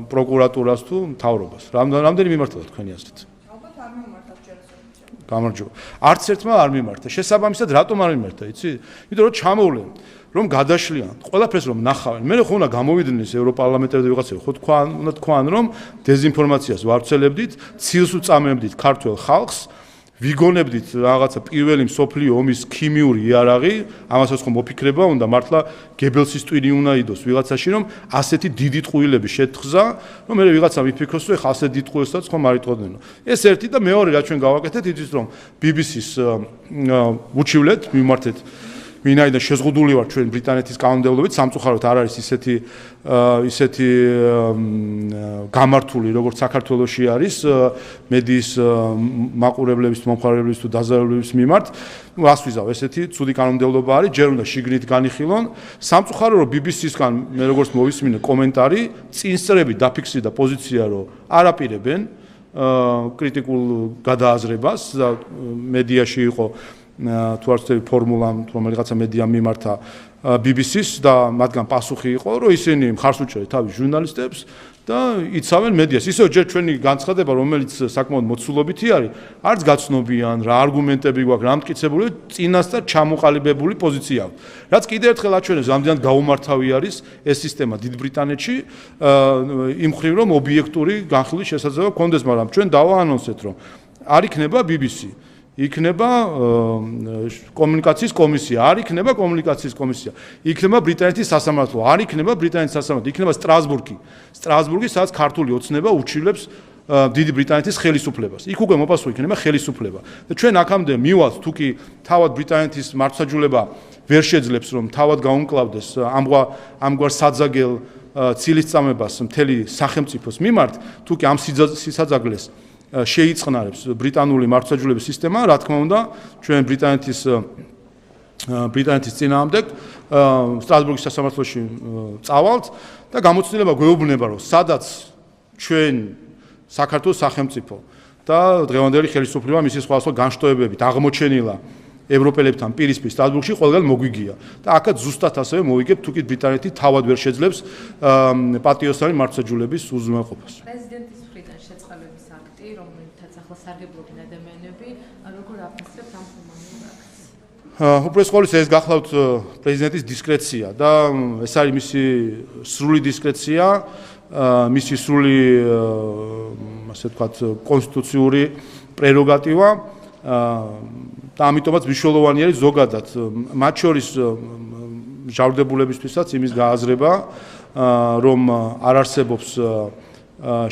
პროკურატურას თუ მთავრობას? რამდენი მიმართა თქვენი აზრით? ალბათ არ მიმართა ჯერჯერობით. გამარჯობა. არც ერთმა არ მიმართა. შესაბამისად, რატომ არ მიმართა, იცი? იმიტომ რომ ჩამოვლენ, რომ გადაშლიან, ყველაფერს რომ ნახავენ. მე ხო უნდა გამოვიდნენ ევროპარლამენტარები ვიღაცები, ხო უნდა თქვან, რომ დეზინფორმაციას ვავრცელებდით, ცილს უწამებდით ქართულ ხალხს, ვიგონებდით რაღაცა პირველი მსოფლიო ომის ქიმიური იარაღი, ამასაც ხო მოფიქრება უნდა, მართლა გებელსის ტვინი უნდა იდოს ვიღაცაში, რომ ასეთი დიდი ტყუილები შეთხზა, რომ მე ვიღაცა მიფიქროს, რომ ახლა ასეთ დიდ ტყუილსაც ხომ არ იტყოდნენ. ეს ერთი და მეორე რაც ჩვენ გავაკეთეთ, იცით რომ BBC-ს უჩივლეთ, მიმართეთ ვინაიდან შეზღუდული ვარ ჩვენ ბრიტანეთის კანონმდებლობით, სამწუხაროდ არ არის ისეთი გამართული, როგორც საქართველოში არის მედიის მაყურებლების, მომხმარებლების თუ დაზარალების მიმართ. რას ვიზავ, ესეთი ცუდი კანონმდებლობა არის, ჯერ უნდა შიგნით განიხილონ. სამწუხარო რომ BBC-სგან მე როგორც მოვისმინე კომენტარი, წინსწრები დაფიქსირდა პოზიცია, რომ არ აპირებენ კრიტიკულ გადააზრებას და მედიაში იყო თუ არ ვცდები ფორმულა, რომელიღაცა მედიამ მიმართა BBC-ს და მათგან პასუხი იყო, რომ ისინი მხარს უჭერენ თავის ჟურნალისტებს და იცავენ მედიას. ისევ ჯერ ჩვენი განცხადება, რომელიც საკმაოდ მოცულობითი არის, არც გაცნობიან, რა არგუმენტები გვაქვს, რა მტკიცებული, წინასწარ ჩამოყალიბებული პოზიცია აქვს. რაც კიდევ ერთხელ აჩვენებს, რამდენად გაუმართავი არის ეს სისტემა დიდ ბრიტანეთში, იმ მხრივ, რომ ობიექტური განხილვის შესაძლებლობა გქონდეს, მაგრამ ჩვენ დავაანონსეთ, რომ არ იქნება BBC. იქნება კომუნიკაციის კომისია, არ იქნება კომუნიკაციის კომისია, იქნება ბრიტანეთის სასამართლო, არ იქნება ბრიტანეთის სასამართლო, იქნება სტრასბურგი, სადაც ქართული ოცნება უჩივლებს დიდი ბრიტანეთის ხელისუფლებას. იქ უკვე მოპასუხე იქნება ხელისუფლება. და ჩვენ აქამდე მივალთ, თუ კი თავად ბრიტანეთის მართლმსაჯულება ვერ შეძლებს, რომ თავად გაუმკლავდეს ამგვარ საძაგელ ცილისწამებას მთელი სახელმწიფოს მიმართ, თუ კი ამ სისაძაგლეს შეიწყნარებს ბრიტანული მართლმსაჯულების სისტემა, რა თქმა უნდა, ჩვენ ბრიტანეთის წინააღმდეგ სტრასბურგის სასამართლოში წავალთ და გამოცდილება გვეუბნება, რომ სადაც ჩვენ საქართველოს სახელმწიფო და დღევანდელი ხელისუფლება მისი სხვადასხვა განშტოებებით აღმოჩენილა ევროპელებთან პირისპირ სტრასბურგში ყველგან მოგვიგია და აქაც ზუსტად ასევე მოვიგებთ, თუკი ბრიტანეთი თავად ვერ შეძლებს პატიოსანი მართლმსაჯულების უზრუნველყოფას. პრეზიდენტის მხრიდან შეწყალების აქტი, რომელთაც ახლა სარგებლობენ ადამიანები, როგორ აფასებთ ამ ჰუმანურ აქტს? უპირველეს ყოვლისა ეს გახლავთ პრეზიდენტის დისკრეცია და ეს არის მისი სრული დისკრეცია, მისი სრული ასე ვთქვათ კონსტიტუციური პრეროგატივა და ამიტომაც მნიშვნელოვანი არის ზოგადად მათ შორის მჟავრდებულებისთვისაც იმის გააზრება, რომ არ არსებობს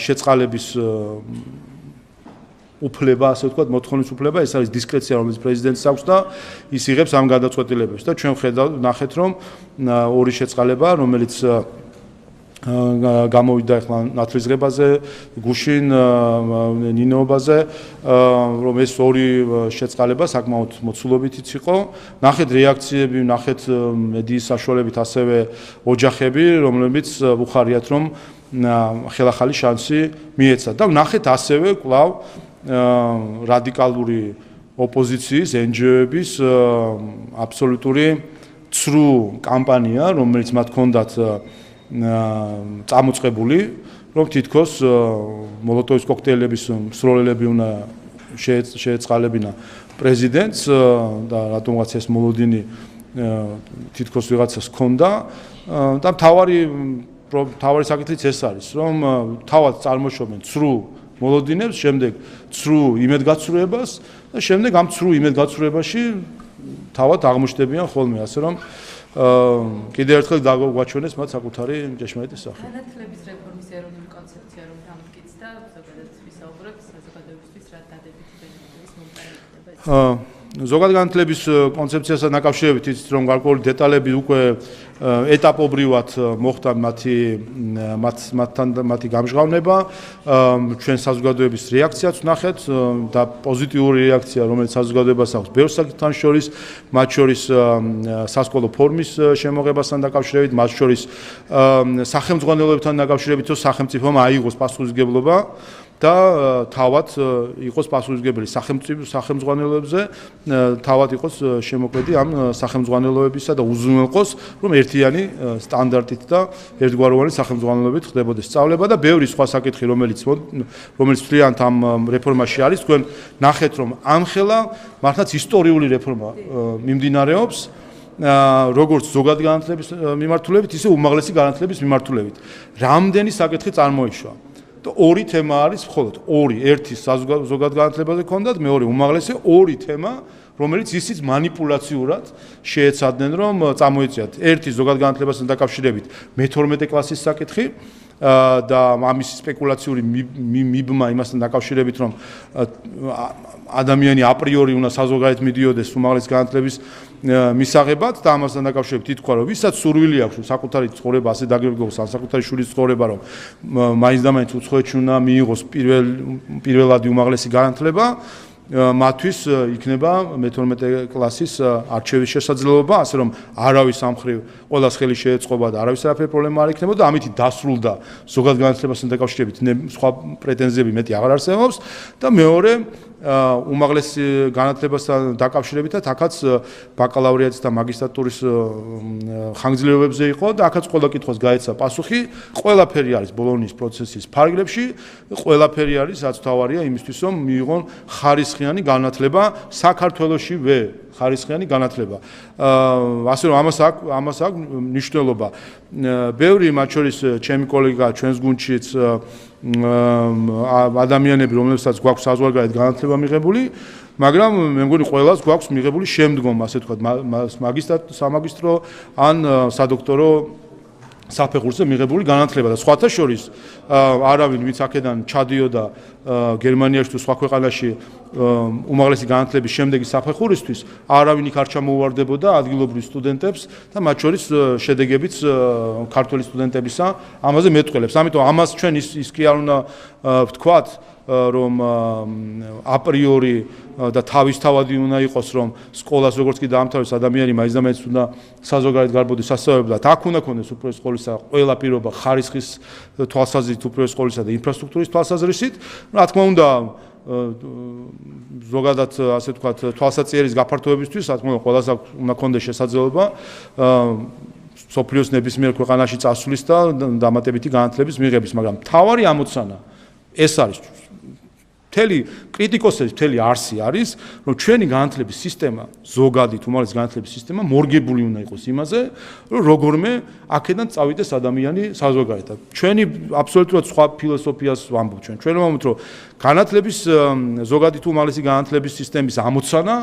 შეწყალების უფლება, ასე ვთქვათ, მოთხოვნის უფლება, ეს არის დისკრეცია, რომელიც პრეზიდენტს აქვს და ის იღებს ამ გადაწყვეტილებებს და ჩვენ ვნახეთ, რომ ორი შეწყალება, რომელიც გამოვიდა ახლა ნათლისღებაზე, გუშინ ნინოობაზე, რომ ეს ორი შეწყალება საკმაოდ მოცულობითიც იყო. ნახეთ რეაქციები, ნახეთ მედიის საშუალებით ასევე ოჯახები, რომლებიც უხარიათ, რომ ხელახალი შანსი მიეცა და ნახეთ ასევე კვლავ რადიკალური ოპოზიციის, NGO-ების აბსოლუტური ცრუ კამპანია, რომელიც მათ ჰქონდათ წამოწყებული, რომ თითქოს მოლოტოვის კოქტეილების მსროლელები უნდა შეეწყალებინა პრეზიდენტს და რატომღაც ეს მოლოდინი თითქოს ვიღაცას ჰქონდა და მთავარი საკითხიც ეს არის, რომ თავად წარმოშობენ ცრუ მოლოდინებს, შემდეგ ცრუ იმედგაცრუებას და შემდეგ ამ ცრუ იმედგაცრუებაში თავად აღმოჩნდებიან ხოლმე, ასე რომ კიდევ ერთხელ დაგვაჩვენეს მათ საკუთარი ჭეშმარიტი სახე. განათლების რეფორმის ეროვნული კონცეფცია რომ დამტკიცდა, ზოგადად ვისაუბრებთ საზოგადოებისთვის რა დადებითი ბენეფიტების მომყარება. ზოგადად განათლების კონცეფციასთან დაკავშირებით იცით, რომ გარკვეული დეტალები უკვე ეტაპობრივად მოხდა მათი გამჟღავნება, ჩვენ საზოგადოების რეაქციაც ვნახეთ და პოზიტიური რეაქცია, რომელიც საზოგადოებას აქვს ბევრ საკითხთან შორის, მათ შორის სასკოლო ფორმის შემოღებასთან დაკავშირებით, მათ შორის სახელმძღვანელოებთან დაკავშირებით, რომ სახელმწიფომ აიღოს პასუხისმგებლობა და თავად იყოს პასუხისმგებელი სახელმძღვანელოებზე, თავად იყოს შემოქმედი ამ სახელმძღვანელოებისა და უზრუნველყოს, რომ ერთიანი სტანდარტით და ერთგვაროვანი სახელმძღვანელოებით ხდებოდეს სწავლება და ბევრი სხვა საკითხი, რომელიც მთლიანად ამ რეფორმაში არის, თქვენ ნახეთ, რომ ამხელა მართლაც ისტორიული რეფორმა მიმდინარეობს, როგორც ზოგადი განათლების მიმართულებით, ისე უმაღლესი განათლების მიმართულებით. რამდენი საკითხი წარმოიშვა? და ორი თემა არის მხოლოდ ორი, ერთი ზოგად განათლებაზე ქონდათ, მეორე უმაღლესი, ორი თემა, რომელიც ისიც манипуляციურად შეეცადნენ, რომ წამოეწიათ. ერთი ზოგად განათლებასთან დაკავშირებით მე-12 კლასის საკითხი და ამის სპეკულაციური მიბმა იმასთან დაკავშირებით, რომ ადამიანი აპრიორი უნდა საზოგადოებრივ მიდიოდეს უმაღლეს განათლების მისაღებად და ამასთან დაკავშირებით ითქვა, რომ ვისაც სურვილი აქვს საკუთარი ცხოვრება ასე დაგეგმოს, ან საკუთარი შვილის ცხოვრება, რომ მაინც და მაინც უცხოეთში უნდა მიიღოს პირველადი უმაღლესი განათლება, მათთვის იქნება მე-12 კლასის არჩევის შესაძლებლობა, ასე რომ არავის ამ მხრივ ყველას ხელი შეეწყობა და არავის არაფერი პრობლემა არ იქნებოდა, ამით დასრულდა ზოგად განათლებასთან დაკავშირებით სხვა პრეტენზიები მეტი აღარ არსებობს და მეორე უმაღლესი განათლებასთან დაკავშირებითაც აქაც ბაკალავრიატის და მაგისტრატურის ხანგრძლივობებზე იყო და აქაც ყველა კითხვას გაეცა პასუხი, ყველაფერი არის ბოლონიის პროცესის ფარგლებში, ყველაფერი არის რაც თავარია იმისთვის, რომ მიიღონ ხარისხიანი განათლება საქართველოშივე ხარისხიანი განათლება. ასე რომ ამას აქვს მნიშვნელობა. ბევრი მათ შორის ჩემი კოლეგა ჩვენს გუნდშიც ადამიანები, რომლებსაც გვაქვს საზღვარგარეთ განათლება მიღებული, მაგრამ მე მგონი ყველას გვაქვს მიღებული შემდგომ, ასე ვთქვათ, სამაგისტრო ან სადოქტორო საფეხურზე მიღებული განათლება და სხვათა შორის არავინ ვინც აქედან ჩადიოდა გერმანიაში თუ სხვა ქვეყანაში უმაღლესი განათლების შემდეგი საფეხურისთვის არავინ იქ არ ჩამოუვარდებოდა ადგილობრივ სტუდენტებს და მათ შორის შედეგებიც ქართველი სტუდენტებისა ამაზე მეტყველებს. ამიტომ ამას ჩვენ ის კი არ უნდა ვთქვათ, რომ აპრიორი და თავისთავადი უნდა იყოს, რომ სკოლას როგორც კი დაამთავრებს ადამიანი მაინც და მაინც უნდა საზოგადოებრივ გარბოდის სასწავლებლად. აქ უნდა ქონდეს უპირველეს სკოლისა ყველა პირობა ხარისხის თვალსაზრისით, უპირველეს სკოლისა და ინფრასტრუქტურის თვალსაზრისით. რა თქმა უნდა, ზოგადად ასე ვთქვათ, თვალსაწიერის გაფართოებისთვის, რა თქმა უნდა, ყველას უნდა ქონდეს შესაძლებლობა სოფლიოს ნებისმიერ ქვეყანაში წასვლის და დამატებითი განათლების მიღების, მაგრამ მთავარი ამოცანა ეს არის. მთელი კრიტიკოსების მთელი არსი არის, რომ ჩვენი განათლების სისტემა, ზოგადად უმაღლესი განათლების სისტემა მორგებული უნდა იყოს იმაზე, რომ როგორმე აქედან წავიდეს ადამიანი საზოგადოებად. ჩვენი აბსოლუტურად სხვა ფილოსოფიას ვამბობ ჩვენ. ჩვენ ვამბობთ, რომ განათლების ზოგადად უმაღლესი განათლების სისტემის ამოცანა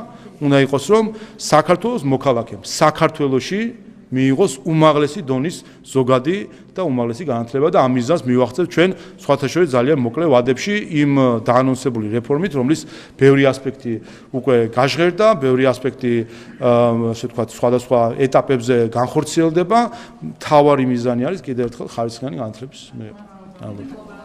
უნდა იყოს, რომ საქართველოს მოქალაქემ საქართველოში მიიღოს უმაღლესი დონის ზოგადი და უმაღლესი განათლება და ამ მიზანს მივახცევთ ჩვენ სხვათა შორის ძალიან მოკლე ვადებში იმ დაანონსებული რეფორმით, რომლის ბევრი ასპექტი უკვე გაჟღერდა, ბევრი ასპექტი ასე ვთქვათ, სხვადასხვა ეტაპებზე განხორციელდება. მთავარი მიზანი არის კიდევ ერთხელ ხარისხიანი განათლების მიღება.